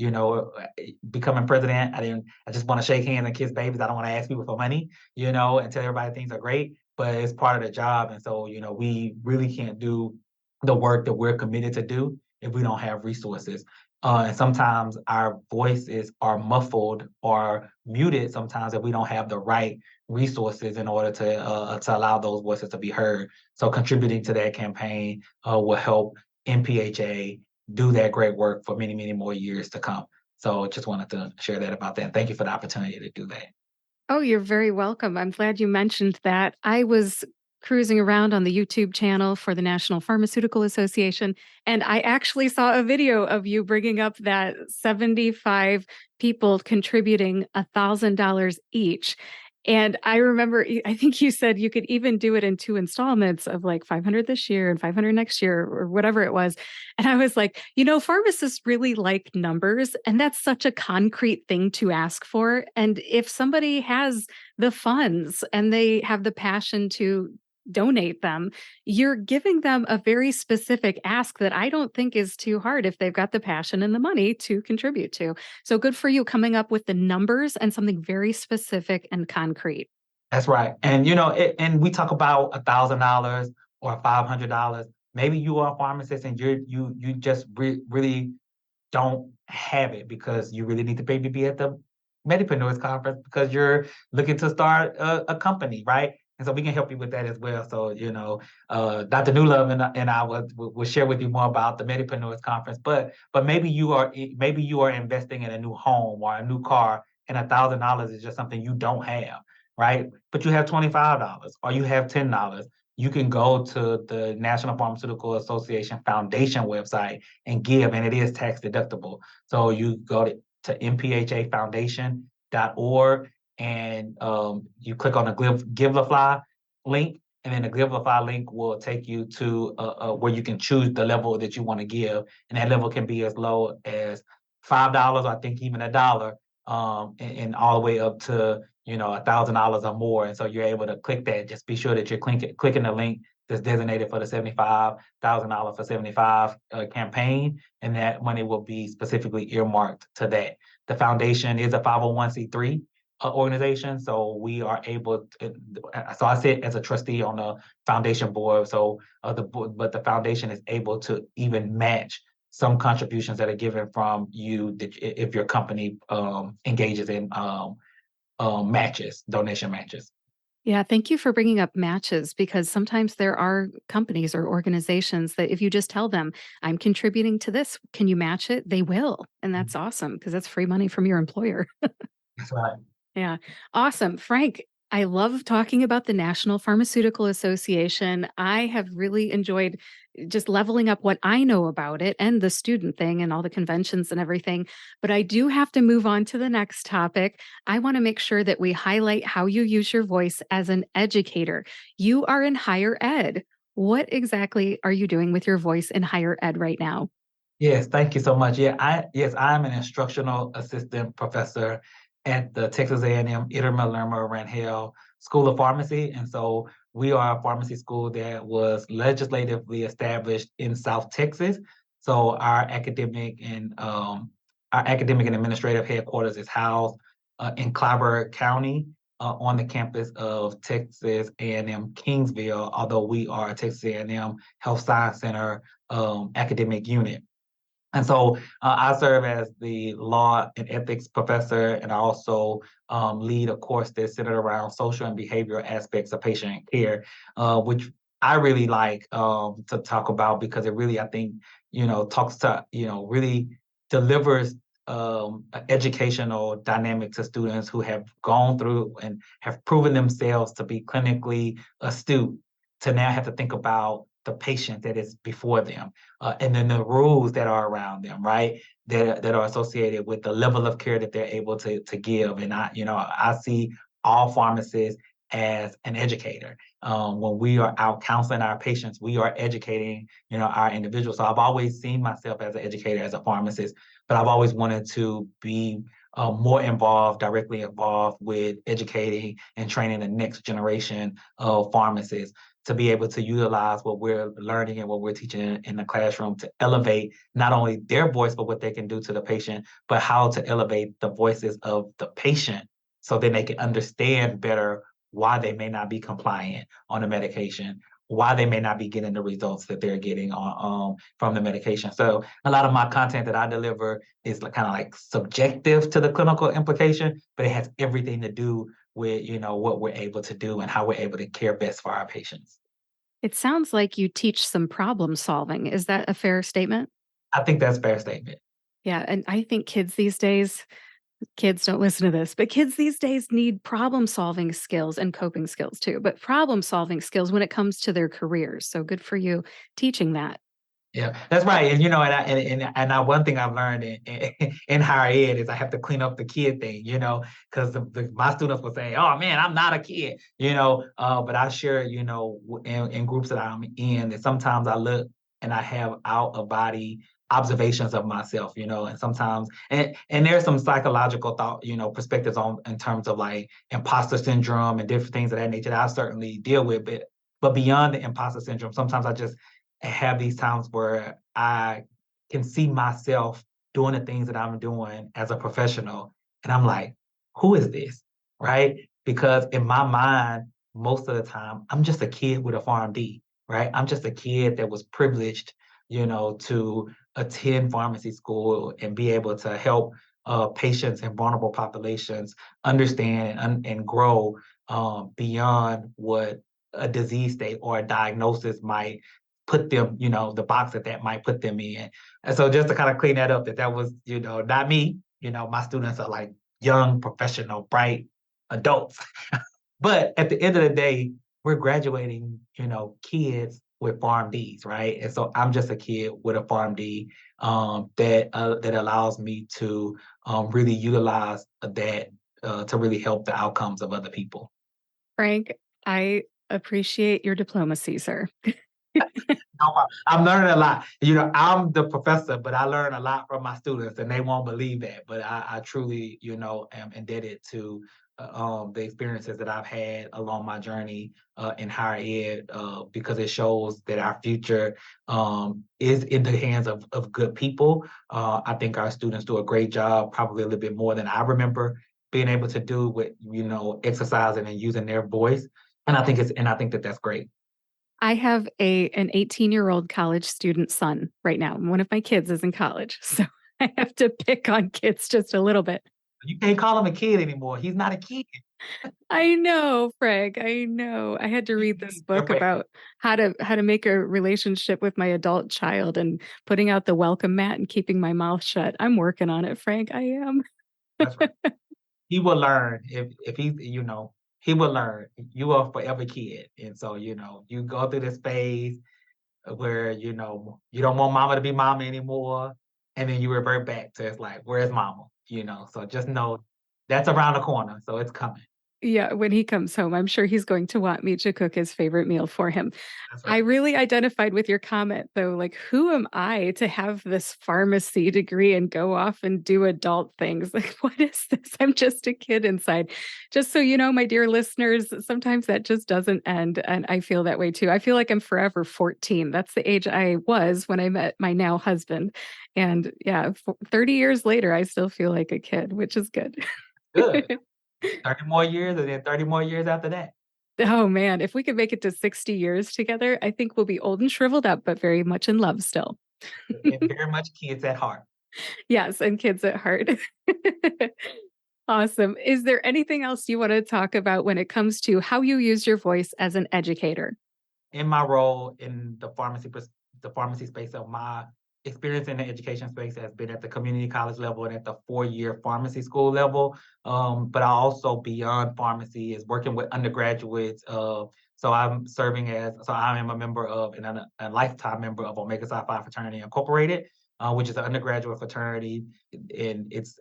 becoming president. I just want to shake hands and kiss babies. I don't want to ask people for money, and tell everybody things are great. But it's part of the job, and so we really can't do the work that we're committed to do if we don't have resources. And sometimes our voices are muffled or muted sometimes if we don't have the right resources in order to allow those voices to be heard. So contributing to that campaign will help NPhA do that great work for many, many more years to come. So just wanted to share that about that. And thank you for the opportunity to do that. Oh, you're very welcome. I'm glad you mentioned that. I was cruising around on the YouTube channel for the National Pharmaceutical Association, and I actually saw a video of you bringing up that 75 people contributing $1,000 each. And I remember, I think you said you could even do it in two installments of like 500 this year and 500 next year or whatever it was. And I was like, pharmacists really like numbers, and that's such a concrete thing to ask for. And if somebody has the funds and they have the passion to donate them, you're giving them a very specific ask that I don't think is too hard if they've got the passion and the money to contribute to. So good for you coming up with the numbers and something very specific and concrete. That's right. And and we talk about $1,000 or $500. Maybe you are a pharmacist and you just really don't have it because you really need to maybe be at the Medipreneurs conference because you're looking to start a company, right? And so we can help you with that as well. So, Dr. Newlove and I will share with you more about the Medipreneurs conference. But maybe you are investing in a new home or a new car, and $1,000 is just something you don't have, right? But you have $25 or you have $10. You can go to the National Pharmaceutical Association Foundation website and give, and it is tax deductible. So you go to nphafoundation.org and you click on the GiveLify link, and then the GiveLify link will take you to where you can choose the level that you want to give, and that level can be as low as $5, I think even $1, and all the way up to $1,000 or more. And so you're able to click that. Just be sure that you're clicking the link that's designated for the $75,000 for 75 campaign, and that money will be specifically earmarked to that. The foundation is a 501c3 organization, so we are able to, so I sit as a trustee on the foundation board. So but the foundation is able to even match some contributions that are given from you if your company engages in donation matches. Yeah, thank you for bringing up matches because sometimes there are companies or organizations that if you just tell them, I'm contributing to this, can you match it? They will. And that's awesome because that's free money from your employer. That's right. Yeah. Awesome. Frank, I love talking about the National Pharmaceutical Association. I have really enjoyed just leveling up what I know about it and the student thing and all the conventions and everything. But I do have to move on to the next topic. I want to make sure that we highlight how you use your voice as an educator. You are in higher ed. What exactly are you doing with your voice in higher ed right now? Yes, thank you so much. I'm an instructional assistant professor at the Texas A&M Iterma Lerma Rangel School of Pharmacy. And so we are a pharmacy school that was legislatively established in South Texas. So our academic and administrative headquarters is housed in Clyburn County on the campus of Texas A&M Kingsville, although we are a Texas A&M Health Science Center academic unit. And so I serve as the law and ethics professor, and I also lead a course that's centered around social and behavioral aspects of patient care, which I really like to talk about because it really, I think, talks to, really delivers educational dynamic to students who have gone through and have proven themselves to be clinically astute to now have to think about the patient that is before them, and then the rules that are around them, right? That are associated with the level of care that they're able to give. And I see all pharmacists as an educator. When we are out counseling our patients, we are educating, our individuals. So I've always seen myself as an educator, as a pharmacist, but I've always wanted to be more involved, directly involved with educating and training the next generation of pharmacists to be able to utilize what we're learning and what we're teaching in the classroom to elevate not only their voice, but what they can do to the patient, but how to elevate the voices of the patient so then they can understand better why they may not be compliant on the medication, why they may not be getting the results that they're getting from the medication. So a lot of my content that I deliver is kind of like subjective to the clinical implication, but it has everything to do with what we're able to do and how we're able to care best for our patients. It sounds like you teach some problem solving. Is that a fair statement? I think that's a fair statement. Yeah, and I think kids don't listen to this, but kids these days need problem solving skills and coping skills too, but problem solving skills when it comes to their careers. So good for you teaching that. Yeah, that's right. And one thing I've learned in higher ed is I have to clean up the kid thing, because my students will say, "Oh man, I'm not a kid," but I share, in groups that I'm in, that sometimes I look and I have out of body observations of myself, and sometimes and there's some psychological thought, perspectives on in terms of like imposter syndrome and different things of that nature that I certainly deal with, but beyond the imposter syndrome, sometimes I just have these times where I can see myself doing the things that I'm doing as a professional. And I'm like, who is this? Right? Because in my mind, most of the time, I'm just a kid with a PharmD, right? I'm just a kid that was privileged, to attend pharmacy school and be able to help patients and vulnerable populations understand and grow beyond what a disease state or a diagnosis might put them, the box that might put them in. And so just to kind of clean that up, that was, not me. My students are like young, professional, bright adults. But at the end of the day, we're graduating, kids with PharmDs, right? And so I'm just a kid with a PharmD that allows me to really utilize that to really help the outcomes of other people. Frank, I appreciate your diplomacy, sir. I'm learning a lot. I'm the professor, but I learn a lot from my students, and they won't believe that. But I truly, am indebted to the experiences that I've had along my journey in higher ed, because it shows that our future is in the hands of good people. I think our students do a great job, probably a little bit more than I remember being able to do with, exercising and using their voice. And I think that that's great. I have an 18-year-old college student son right now. One of my kids is in college, so I have to pick on kids just a little bit. You can't call him a kid anymore. He's not a kid. I know, Frank, I know. I had to read this book about how to make a relationship with my adult child and putting out the welcome mat and keeping my mouth shut. I'm working on it, Frank, I am. That's right. He will learn if he, he will learn. You are forever kid. And so, you go through this phase where, you don't want mama to be mama anymore. And then you revert back to it's like, where's mama? So just know that's around the corner. So it's coming. Yeah, when he comes home, I'm sure he's going to want me to cook his favorite meal for him. That's I right. really identified with your comment though, like who am I to have this pharmacy degree and go off and do adult things? Like what is this? I'm just a kid inside. Just so you know, my dear listeners, sometimes that just doesn't end and I feel that way too. I feel like I'm forever 14. That's the age I was when I met my now husband. And yeah, 30 years later I still feel like a kid, which is good. Good. 30 more years and then 30 more years after that. Oh man, if we could make it to 60 years together, I think we'll be old and shriveled up, but very much in love still. And very much kids at heart. Yes, and kids at heart. Awesome. Is there anything else you want to talk about when it comes to how you use your voice as an educator? In my role in the pharmacy space of my experience in the education space has been at the community college level and at the 4-year pharmacy school level. But I also, beyond pharmacy, is working with undergraduates. So I am a member of and a lifetime member of Omega Psi Phi Fraternity Incorporated, which is an undergraduate fraternity, and it's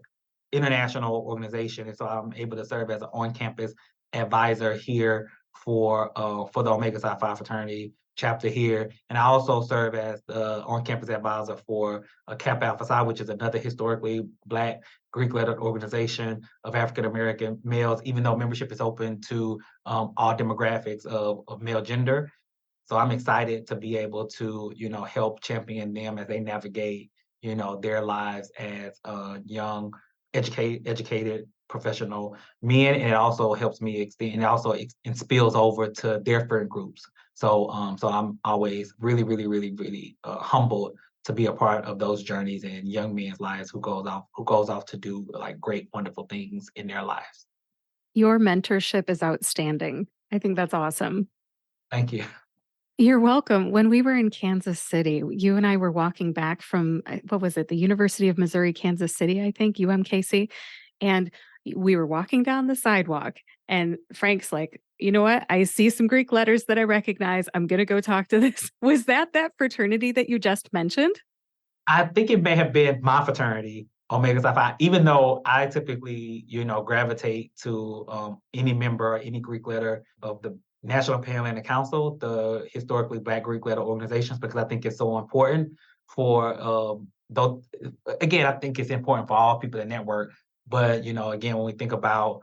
international organization. And so I'm able to serve as an on-campus advisor here for the Omega Psi Phi fraternity chapter here. And I also serve as the on-campus advisor for Kappa Alpha Psi, which is another historically Black Greek-lettered organization of African-American males, even though membership is open to all demographics of male gender. So I'm excited to be able to, help champion them as they navigate, their lives as young, educated professional men, and it also helps me extend, and it also spills over to their friend groups. So I'm always really, really, really, really humbled to be a part of those journeys in young men's lives who goes off to do like great, wonderful things in their lives. Your mentorship is outstanding. I think that's awesome. Thank you. You're welcome. When we were in Kansas City, you and I were walking back from, what was it, the University of Missouri, Kansas City, I think, UMKC. And we were walking down the sidewalk, and Frank's like, you know what? I see some Greek letters that I recognize. I'm going to go talk to this. Was that fraternity that you just mentioned? I think it may have been my fraternity, Omega Psi Phi, even though I typically, gravitate to any member, any Greek letter of the National Pan-Atlantic Council, the historically Black Greek letter organizations, because I think it's so important for those. Again, I think it's important for all people to network. But again, when we think about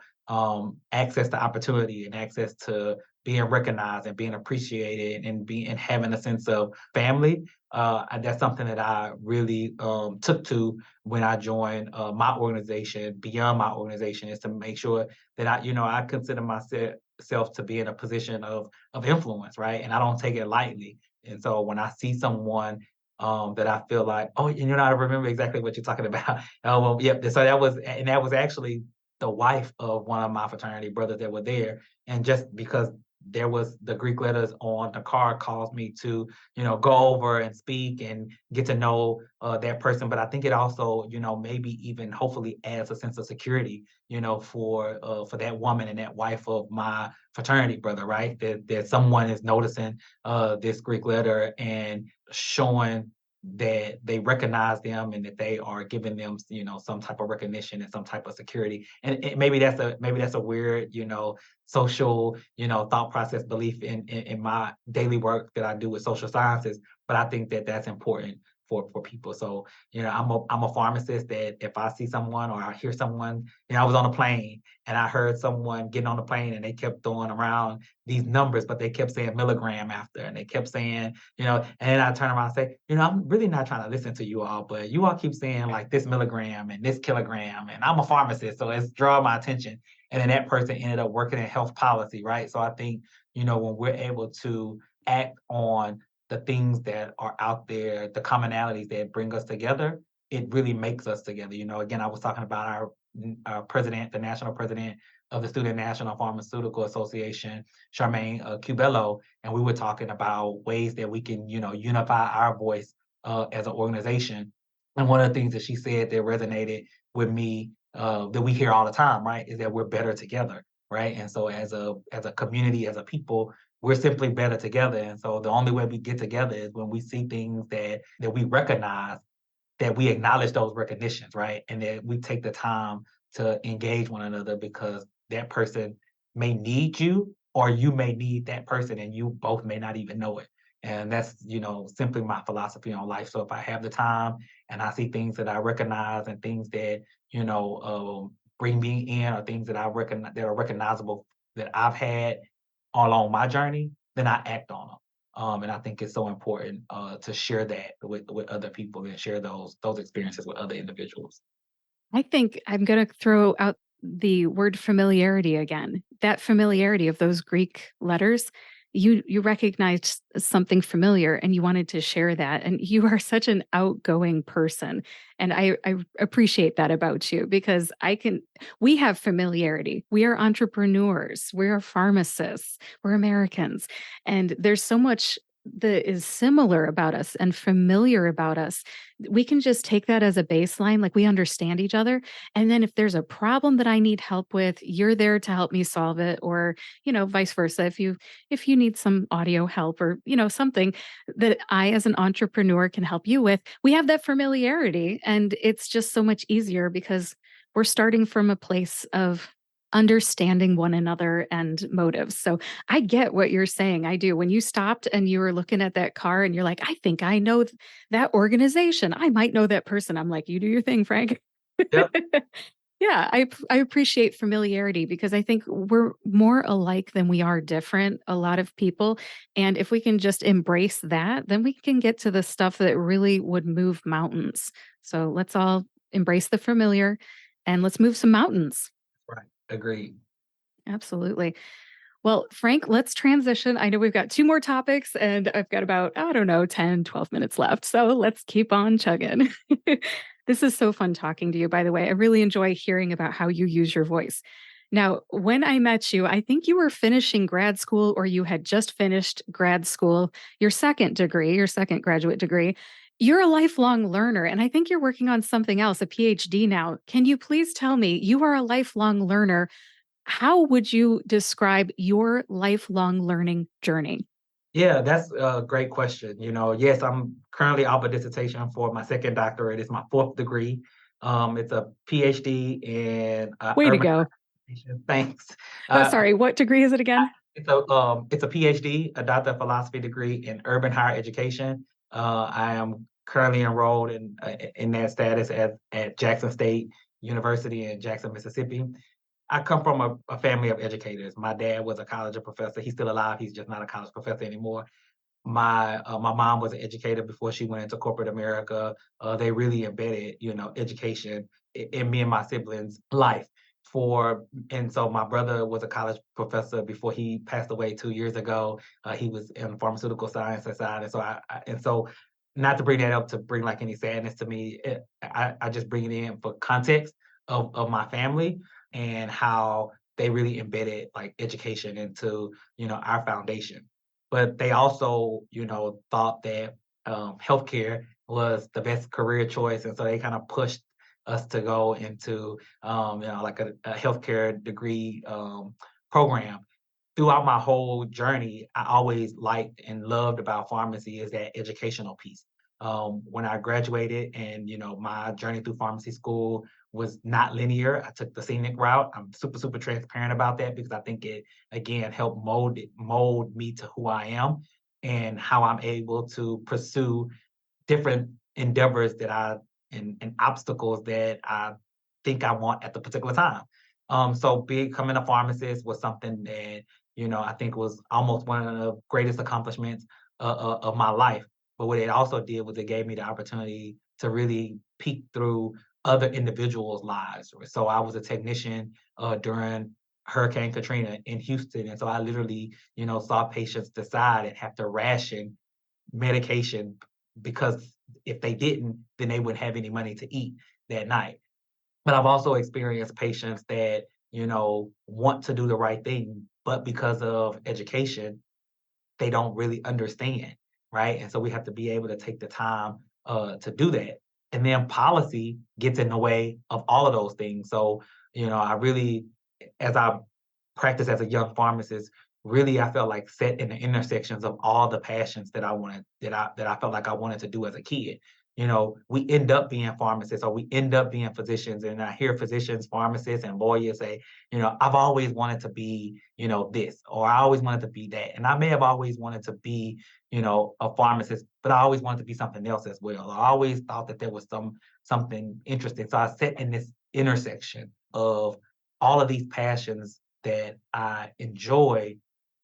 access to opportunity and access to being recognized and being appreciated and having a sense of family, that's something that I really took to when I joined my organization. Beyond my organization is to make sure that I consider myself to be in a position of influence, right? And I don't take it lightly. And so when I see someone that I feel like, oh, I remember exactly what you're talking about. Well, yep. So that was actually the wife of one of my fraternity brothers that were there. And just because there was the Greek letters on the card caused me to, go over and speak and get to know that person. But I think it also, maybe even hopefully adds a sense of security, for that woman and that wife of my fraternity brother, right? That someone is noticing this Greek letter and showing that they recognize them and that they are giving them, some type of recognition and some type of security. And maybe that's a weird, social, thought process belief in my daily work that I do with social sciences. But I think that that's important for people. So, I'm a pharmacist that if I see someone or I hear someone, I was on a plane and I heard someone getting on the plane and they kept throwing around these numbers, but they kept saying milligram after, and they kept saying, and then I turn around and say, I'm really not trying to listen to you all, but you all keep saying like this milligram and this kilogram, and I'm a pharmacist, so it's draw my attention. And then that person ended up working in health policy, right? So I think, when we're able to act on the things that are out there, the commonalities that bring us together, it really makes us together. Again, I was talking about our president, the national president of the Student National Pharmaceutical Association, Charmaine Cubello, and we were talking about ways that we can, unify our voice as an organization. And one of the things that she said that resonated with me, that we hear all the time, right, is that we're better together, right? And so as a community, as a people, we're simply better together. And so the only way we get together is when we see things that we recognize, that we acknowledge those recognitions, right? And that we take the time to engage one another, because that person may need you or you may need that person, and you both may not even know it. And that's, simply my philosophy on life. So if I have the time and I see things that I recognize and things that, bring me in, or things that I recognize that are recognizable that I've had along my journey, then I act on them. And I think it's so important to share that with other people and share those experiences with other individuals. I think I'm going to throw out the word familiarity again. That familiarity of those Greek letters, you recognized something familiar and you wanted to share that. And you are such an outgoing person. And I appreciate that about you, because we have familiarity. We are entrepreneurs, we are pharmacists, we're Americans. And there's so much that is similar about us and familiar about us, we can just take that as a baseline, like we understand each other. And then if there's a problem that I need help with, you're there to help me solve it, or, vice versa. If you need some audio help or, something that I as an entrepreneur can help you with, we have that familiarity and it's just so much easier because we're starting from a place of understanding one another and motives. So I get what you're saying. I do. When you stopped and you were looking at that car and you're like, I think I know that organization. I might know that person. I'm like, you do your thing, Frank. Yep. Yeah, I appreciate familiarity because I think we're more alike than we are different, a lot of people. And if we can just embrace that, then we can get to the stuff that really would move mountains. So let's all embrace the familiar and let's move some mountains. Right. Agreed. Absolutely. Well, Frank, let's transition. I know we've got two more topics and I've got about, I don't know, 10, 12 minutes left. So let's keep on chugging. This is so fun talking to you, by the way. I really enjoy hearing about how you use your voice. Now, when I met you, I think you were finishing grad school or you had just finished grad school, your second degree, your second graduate degree. You're a lifelong learner, and I think you're working on something else, a PhD now. Can you please tell me, you are a lifelong learner. How would you describe your lifelong learning journey? Yeah, that's a great question. Yes, I'm currently out of a dissertation for my second doctorate. It's my fourth degree. It's a PhD in Way to urban go. education. Thanks. Oh, Uh, sorry. What degree is it again? it's a PhD, a Doctor of Philosophy degree in urban higher education. I am currently enrolled in that status at Jackson State University in Jackson, Mississippi. I come from a family of educators. My dad was a college professor. He's still alive. He's just not a college professor anymore. My mom was an educator before she went into corporate America. They really embedded, education in me and my siblings' life. And so my brother was a college professor before he passed away 2 years ago. He was in pharmaceutical science side, and so not to bring that up to bring like any sadness to me. I just bring it in for context of my family and how they really embedded like education into our foundation. But they also thought that healthcare was the best career choice, and so they kind of pushed us to go into like a healthcare degree program. Throughout my whole journey, I always liked and loved about pharmacy is that educational piece. When I graduated and, my journey through pharmacy school was not linear. I took the scenic route. I'm super, super transparent about that because I think it, again, helped mold me to who I am and how I'm able to pursue different endeavors and obstacles that I think I want at the particular time. So becoming a pharmacist was something that, I think was almost one of the greatest accomplishments of my life. But what it also did was it gave me the opportunity to really peek through other individuals' lives. So I was a technician during Hurricane Katrina in Houston. And so I literally, saw patients decide and have to ration medication because if they didn't, then they wouldn't have any money to eat that night. But I've also experienced patients that, want to do the right thing, but because of education, they don't really understand, right? And so we have to be able to take the time to do that. And then policy gets in the way of all of those things. So, I really, as I practice as a young pharmacist, really I felt like set in the intersections of all the passions that I felt like I wanted to do as a kid. We end up being pharmacists or we end up being physicians. And I hear physicians, pharmacists, and lawyers say, I've always wanted to be, this, or I always wanted to be that. And I may have always wanted to be, a pharmacist, but I always wanted to be something else as well. I always thought that there was something interesting. So I sat in this intersection of all of these passions that I enjoy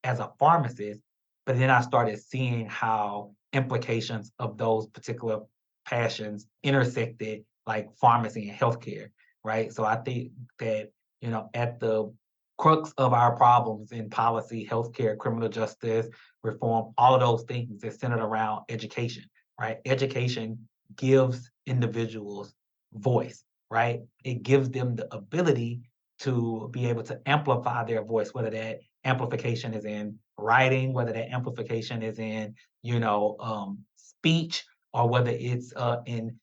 as a pharmacist, but then I started seeing how implications of those particular passions intersected like pharmacy and healthcare, right? So I think that, at the crux of our problems in policy, healthcare, criminal justice, reform, all of those things is centered around education, right? Education gives individuals voice, right? It gives them the ability to be able to amplify their voice, whether that amplification is in writing, whether that amplification is in, speech, or whether it's in,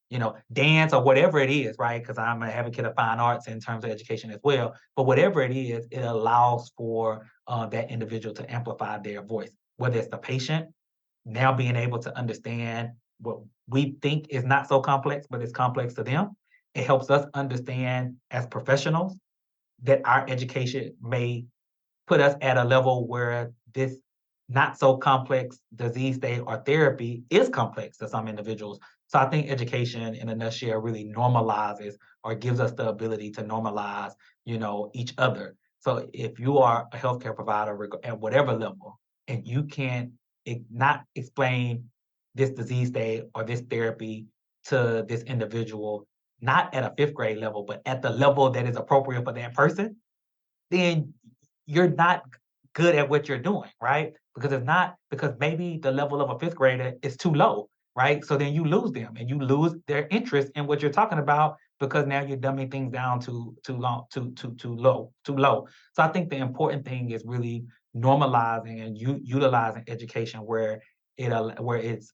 dance or whatever it is, right? Because I'm an advocate of fine arts in terms of education as well. But whatever it is, it allows for that individual to amplify their voice, whether it's the patient now being able to understand what we think is not so complex, but it's complex to them. It helps us understand as professionals that our education may put us at a level where this not so complex disease state or therapy is complex to some individuals. So I think education in a nutshell really normalizes or gives us the ability to normalize, each other. So if you are a healthcare provider at whatever level, and you can not explain this disease state or this therapy to this individual, not at a fifth grade level, but at the level that is appropriate for that person, then you're not good at what you're doing, right? Because maybe the level of a fifth grader is too low, right? So then you lose them and you lose their interest in what you're talking about because now you're dumbing things down too long, too low. So I think the important thing is really normalizing and utilizing education where it's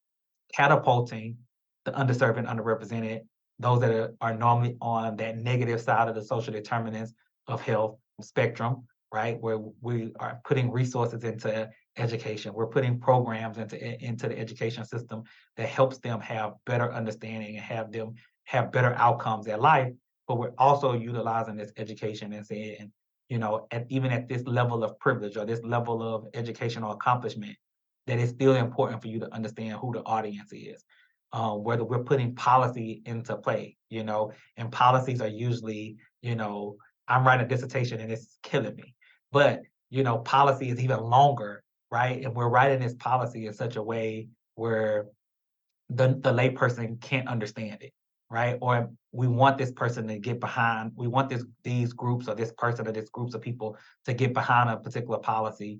catapulting the underserved and underrepresented, those that are normally on that negative side of the social determinants of health spectrum, right? Where we are putting resources into education. We're putting programs into the education system that helps them have better understanding and have them have better outcomes in life. But we're also utilizing this education and saying, even at this level of privilege or this level of educational accomplishment, that it's still important for you to understand who the audience is. Whether we're putting policy into play, and policies are usually, I'm writing a dissertation and it's killing me. But, policy is even longer, right? And we're writing this policy in such a way where the layperson can't understand it, right? Or we want this person to get behind, we want these groups or this person or this groups of people to get behind a particular policy.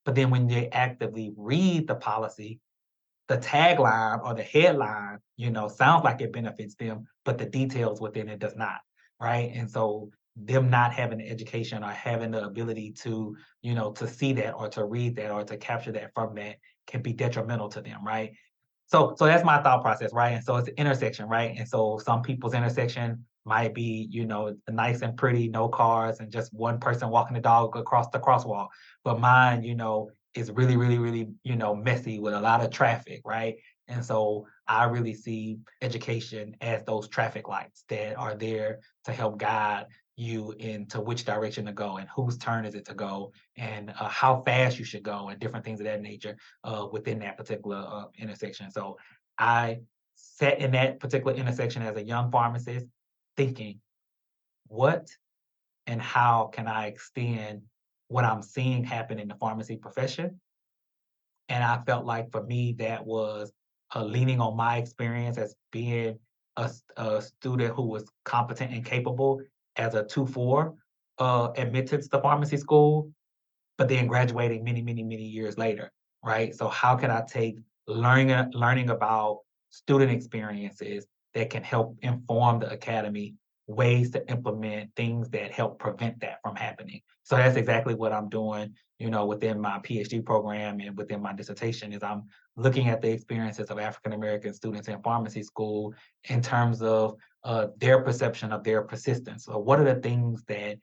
But then when they actively read the policy, the tagline or the headline, sounds like it benefits them, but the details within it does not, right? And so them not having the education or having the ability to, to see that or to read that or to capture that from that can be detrimental to them, right? So that's my thought process, right? And so it's the intersection, right? And so some people's intersection might be, nice and pretty, no cars, and just one person walking the dog across the crosswalk. But mine, is really, really, really, messy with a lot of traffic, right? And so I really see education as those traffic lights that are there to help guide you into which direction to go and whose turn is it to go and how fast you should go and different things of that nature within that particular intersection. So I sat in that particular intersection as a young pharmacist thinking, what and how can I extend what I'm seeing happen in the pharmacy profession? And I felt like for me, that was leaning on my experience as being a student who was competent and capable as a 2-4 admittance to pharmacy school, but then graduating many, many, many years later, right? So how can I take learning about student experiences that can help inform the academy ways to implement things that help prevent that from happening? So that's exactly what I'm doing, within my PhD program and within my dissertation is I'm looking at the experiences of African American students in pharmacy school in terms of their perception of their persistence. So what are the things that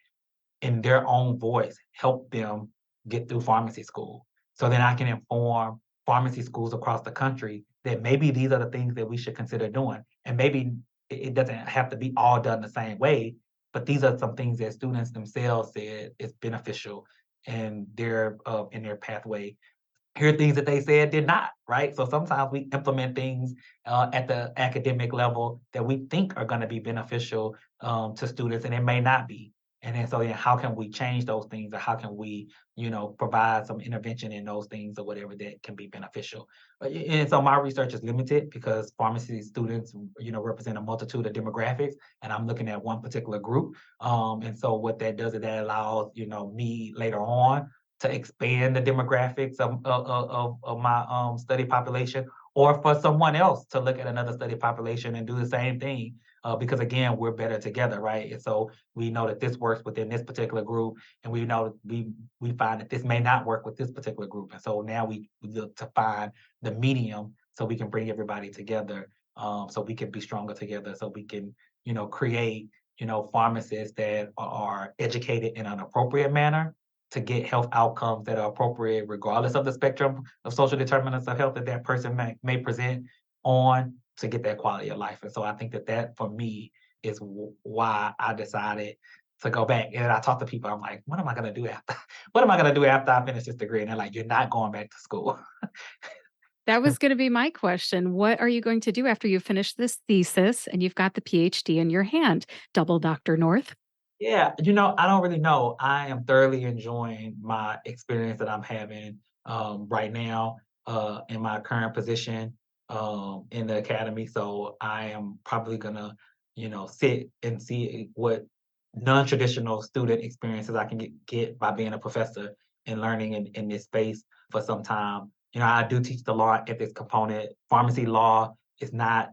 in their own voice help them get through pharmacy school. So then I can inform pharmacy schools across the country that maybe these are the things that we should consider doing. And maybe it doesn't have to be all done the same way, but these are some things that students themselves said is beneficial in their pathway. Here are things that they said did not, right? So sometimes we implement things at the academic level that we think are going to be beneficial to students, and it may not be. And then so how can we change those things, or how can we, provide some intervention in those things or whatever that can be beneficial? And so my research is limited because pharmacy students, represent a multitude of demographics, and I'm looking at one particular group. And so what that does is that allows, me later on to expand the demographics of my study population, or for someone else to look at another study population and do the same thing because again, we're better together, right? And so we know that this works within this particular group, and we know we find that this may not work with this particular group. And so now we look to find the medium so we can bring everybody together, so we can be stronger together, so we can, create, pharmacists that are educated in an appropriate manner to get health outcomes that are appropriate, regardless of the spectrum of social determinants of health that that person may present on, to get that quality of life. And so I think that that for me is why I decided to go back. And I talk to people, I'm like, what am I going to do after? What am I going to do after I finish this degree? And they're like, you're not going back to school. That was gonna be my question. What are you going to do after you finish this thesis and you've got the PhD in your hand? Double Dr. North? Yeah, I don't really know. I am thoroughly enjoying my experience that I'm having right now in my current position in the academy. So I am probably gonna, sit and see what non-traditional student experiences I can get by being a professor and learning in this space for some time. I do teach the law and ethics component. Pharmacy law is not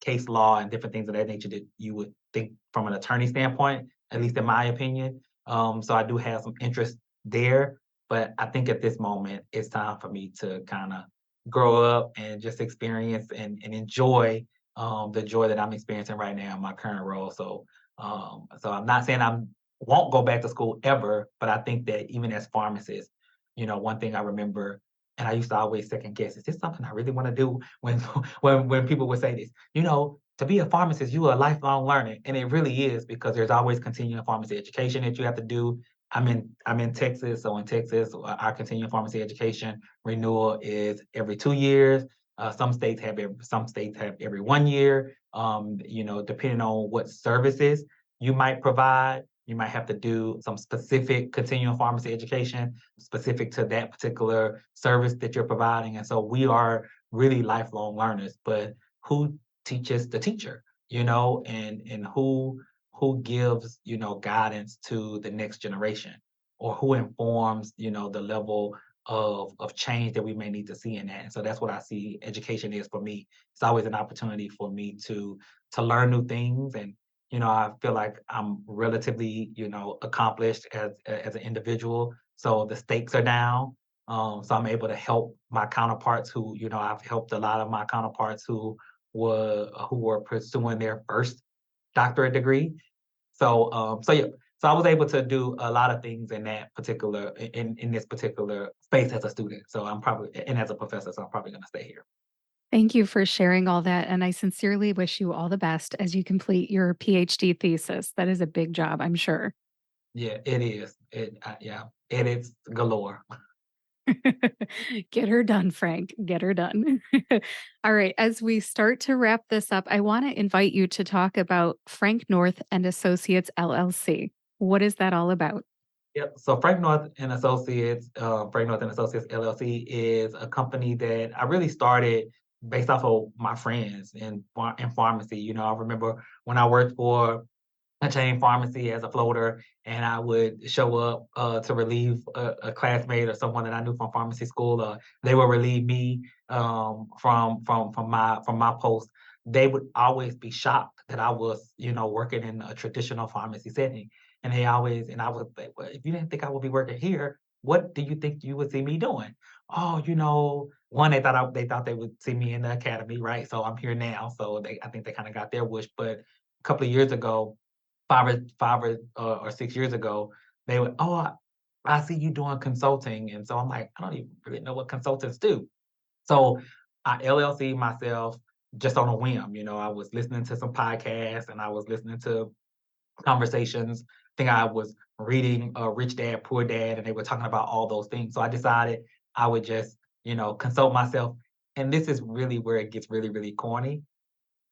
case law and different things of that nature that you would think from an attorney standpoint, at least in my opinion. So I do have some interest there, but I think at this moment it's time for me to kind of grow up and just experience and enjoy the joy that I'm experiencing right now in my current role. So I'm not saying I won't go back to school ever, but I think that even as pharmacists, one thing I remember, and I used to always second guess, is this something I really want to do? When when people would say this, to be a pharmacist, you are a lifelong learner, and it really is because there's always continuing pharmacy education that you have to do. I'm in Texas, so in Texas, our continuing pharmacy education renewal is every 2 years. Some states have every 1 year. Depending on what services you might provide, you might have to do some specific continuing pharmacy education specific to that particular service that you're providing. And so we are really lifelong learners. But who teaches the teacher? And who gives guidance to the next generation, or who informs the level of change that we may need to see in that. And so that's what I see education is for me. It's always an opportunity for me to learn new things. And I feel like I'm relatively accomplished as an individual, so the stakes are down. So I'm able to help my counterparts who, I've helped a lot of my counterparts who were pursuing their first doctorate degree. So yeah, so I was able to do a lot of things in that particular in this particular space as a student. So I'm probably, and as a professor, so I'm probably going to stay here. Thank you for sharing all that, and I sincerely wish you all the best as you complete your PhD thesis. That is a big job, I'm sure. Yeah, it is. Yeah, it is galore. Get her done, Frank. Get her done. All right. As we start to wrap this up, I want to invite you to talk about Frank North and Associates LLC. What is that all about? Yep. So Frank North and Associates LLC is a company that I really started based off of my friends in pharmacy. I remember when I worked for a chain pharmacy as a floater, and I would show up to relieve a classmate or someone that I knew from pharmacy school. They would relieve me from my post. They would always be shocked that I was, working in a traditional pharmacy setting, and I would say, well, if you didn't think I would be working here, what do you think you would see me doing? Oh, one, they thought they would see me in the academy, right? So I'm here now, so I think they kind of got their wish. But a couple of years ago, or 6 years ago, they would, "Oh, I see you doing consulting." And so I'm like, "I don't even really know what consultants do." So I LLC myself just on a whim. I was listening to some podcasts and I was listening to conversations. I think I was reading Rich Dad, Poor Dad, and they were talking about all those things. So I decided I would just, consult myself. And this is really where it gets really, really corny.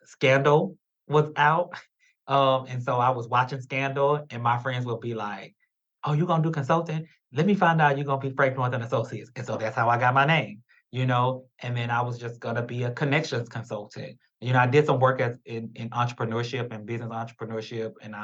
Scandal was out. And so I was watching Scandal, and my friends would be like, "Oh, you gonna do consulting? Let me find out you're gonna be Frank North and Associates." And so that's how I got my name. And then I was just gonna be a connections consultant. I did some work in entrepreneurship and business entrepreneurship, and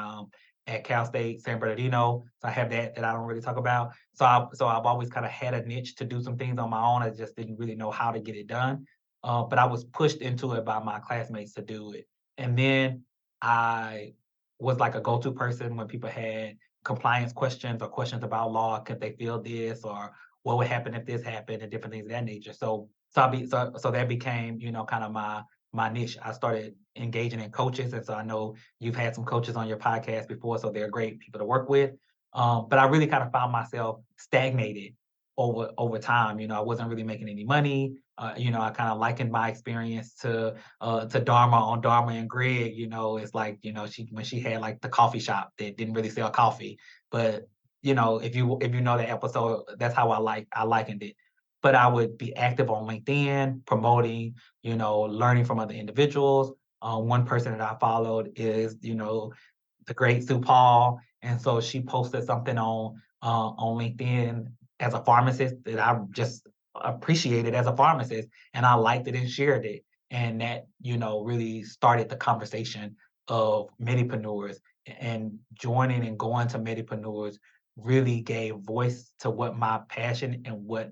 at Cal State San Bernardino. So I have that I don't really talk about. So I've always kind of had a niche to do some things on my own. I just didn't really know how to get it done. But I was pushed into it by my classmates to do it. And then I was like a go-to person when people had compliance questions or questions about law. Could they feel this, or what would happen if this happened, and different things of that nature. So that became, kind of my niche. I started engaging in coaches, and so I know you've had some coaches on your podcast before, so they're great people to work with. But I really kind of found myself stagnated over time. I wasn't really making any money. I kind of likened my experience to Dharma on Dharma and Greg. It's like, she when she had like the coffee shop that didn't really sell coffee. But if you know the episode, that's how I likened it. But I would be active on LinkedIn, promoting, learning from other individuals. One person that I followed is, the great Sue Paul. And so she posted something on LinkedIn as a pharmacist that I just appreciated as a pharmacist, and I liked it and shared it. And that, really started the conversation of Medipreneurs, and joining and going to Medipreneurs really gave voice to what my passion and what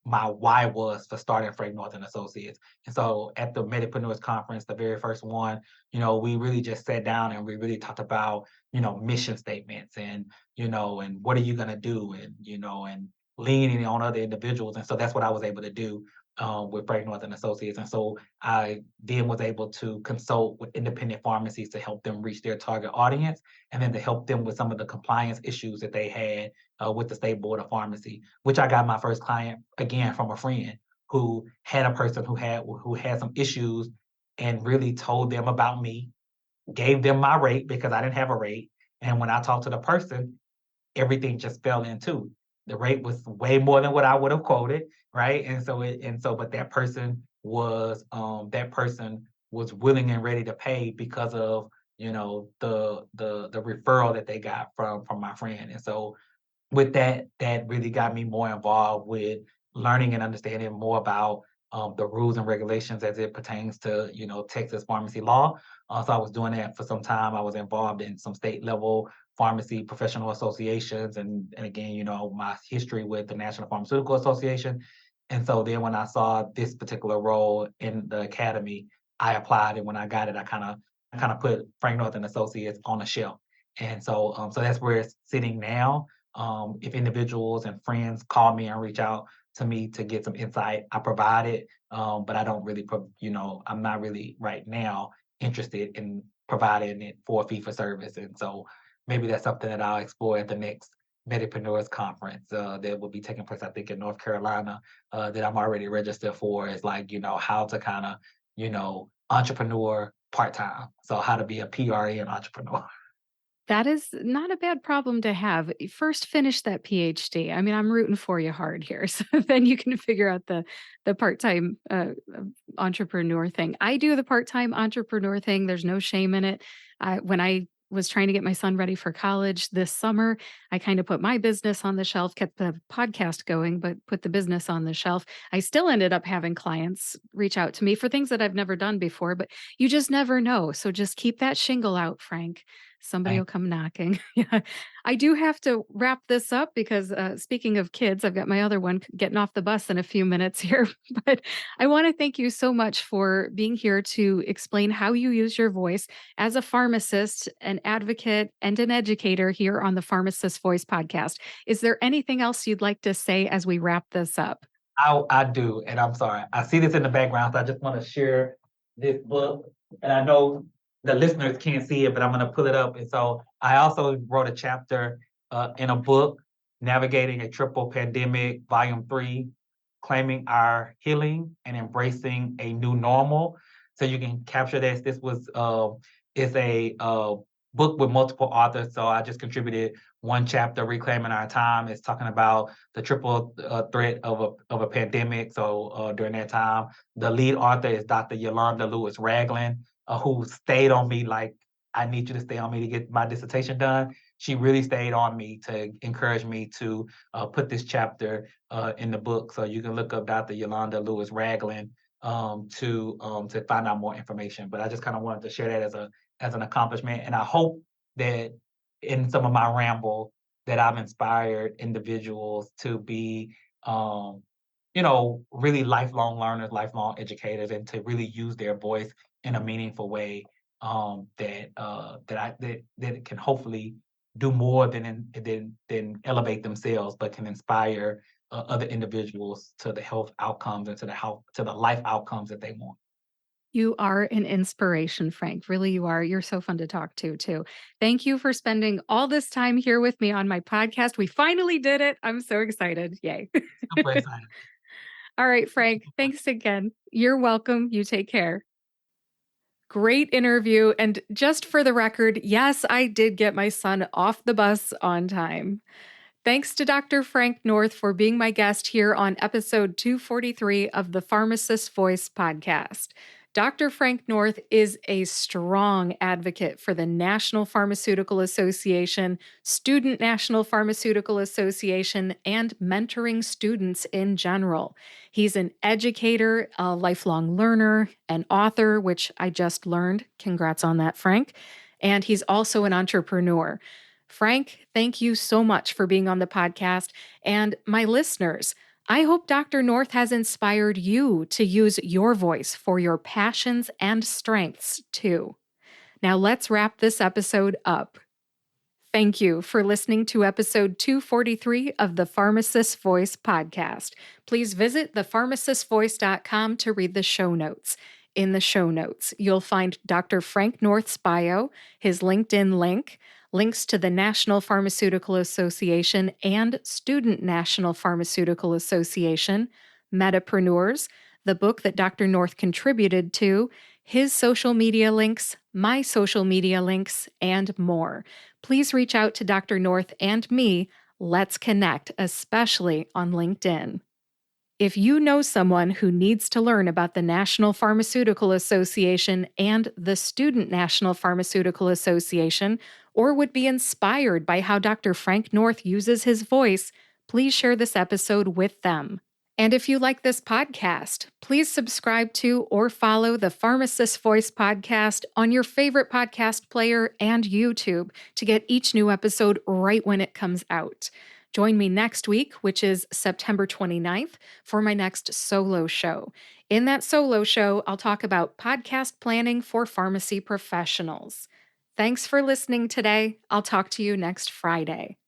my why was for starting Frank North and Associates. And so at the Medipreneurs conference, the very first one, we really just sat down and we really talked about, mission statements, and what are you going to do, and leaning on other individuals. And so that's what I was able to do with Frank North and Associates. And so I then was able to consult with independent pharmacies to help them reach their target audience, and then to help them with some of the compliance issues that they had with the State Board of Pharmacy, which I got my first client again from a friend who had a person who had some issues, and really told them about me, gave them my rate because I didn't have a rate. And when I talked to the person, everything just fell into. The rate was way more than what I would have quoted, right? But that person was willing and ready to pay because of, the referral that they got from my friend. And so with that, that really got me more involved with learning and understanding more about the rules and regulations as it pertains to, Texas pharmacy law. So I was doing that for some time. I was involved in some state level pharmacy professional associations, and again, my history with the National Pharmaceutical Association. And so then when I saw this particular role in the academy, I applied, and when I got it, I kind of put Frank North and Associates on a shelf. And so that's where it's sitting now. If individuals and friends call me and reach out to me to get some insight, I provide it. But I don't really, I'm not really right now interested in providing it for a fee for service. And so maybe that's something that I'll explore at the next Medipreneurs conference that will be taking place, I think, in North Carolina, that I'm already registered for. Is like, how to kind of, entrepreneur part time. So how to be a PRN entrepreneur. That is not a bad problem to have. First, finish that PhD. I mean, I'm rooting for you hard here, so then you can figure out the part-time entrepreneur thing. I do the part-time entrepreneur thing. There's no shame in it. When I was trying to get my son ready for college this summer, I kind of put my business on the shelf, kept the podcast going, but put the business on the shelf. I still ended up having clients reach out to me for things that I've never done before, but you just never know. So just keep that shingle out, Frank. Somebody will come knocking. Yeah. I do have to wrap this up because speaking of kids, I've got my other one getting off the bus in a few minutes here. But I want to thank you so much for being here to explain how you use your voice as a pharmacist, an advocate, and an educator here on the Pharmacist Voice podcast. Is there anything else you'd like to say as we wrap this up? I do, and I'm sorry. I see this in the background, so I just want to share this book. And I know the listeners can't see it, but I'm going to pull it up. And so I also wrote a chapter in a book, Navigating a Triple Pandemic, Volume 3, Claiming Our Healing and Embracing a New Normal. So you can capture this. This was it's a book with multiple authors. So I just contributed one chapter, Reclaiming Our Time. It's talking about the triple threat of a pandemic. So during that time, the lead author is Dr. Yolanda Lewis Ragland, who stayed on me like, I need you to stay on me to get my dissertation done. She really stayed on me to encourage me to put this chapter in the book. So you can look up Dr. Yolanda Lewis Ragland to find out more information. But I just kind of wanted to share that as an accomplishment, and I hope that in some of my ramble that I've inspired individuals to be, really lifelong learners, lifelong educators, and to really use their voice in a meaningful way that can hopefully do more than elevate themselves, but can inspire other individuals to the health outcomes and to the life outcomes that they want. You are an inspiration, Frank. Really, you are. You're so fun to talk to, too. Thank you for spending all this time here with me on my podcast. We finally did it. I'm so excited. Yay. Super excited. All right, Frank. Thanks again. You're welcome. You take care. Great interview. And just for the record, yes, I did get my son off the bus on time. Thanks to Dr. Frank North for being my guest here on episode 243 of the Pharmacist Voice podcast. Dr. Frank North is a strong advocate for the National Pharmaceutical Association, Student National Pharmaceutical Association, and mentoring students in general. He's an educator, a lifelong learner, an author, which I just learned. Congrats on that, Frank. And he's also an entrepreneur. Frank, thank you so much for being on the podcast. And my listeners, I hope Dr. North has inspired you to use your voice for your passions and strengths too. Now let's wrap this episode up. Thank you for listening to episode 243 of the Pharmacist Voice podcast. Please visit thepharmacistvoice.com to read the show notes. In the show notes, you'll find Dr. Frank North's bio, his LinkedIn link, links to the National Pharmaceutical Association and Student National Pharmaceutical Association, Medipreneurs, the book that Dr. North contributed to, his social media links, my social media links, and more. Please reach out to Dr. North and me. Let's connect, especially on LinkedIn. If you know someone who needs to learn about the National Pharmaceutical Association and the Student National Pharmaceutical Association, or would be inspired by how Dr. Frank North uses his voice, please share this episode with them. And if you like this podcast, please subscribe to or follow the Pharmacist Voice podcast on your favorite podcast player and YouTube to get each new episode right when it comes out. Join me next week, which is September 29th, for my next solo show. In that solo show, I'll talk about podcast planning for pharmacy professionals. Thanks for listening today. I'll talk to you next Friday.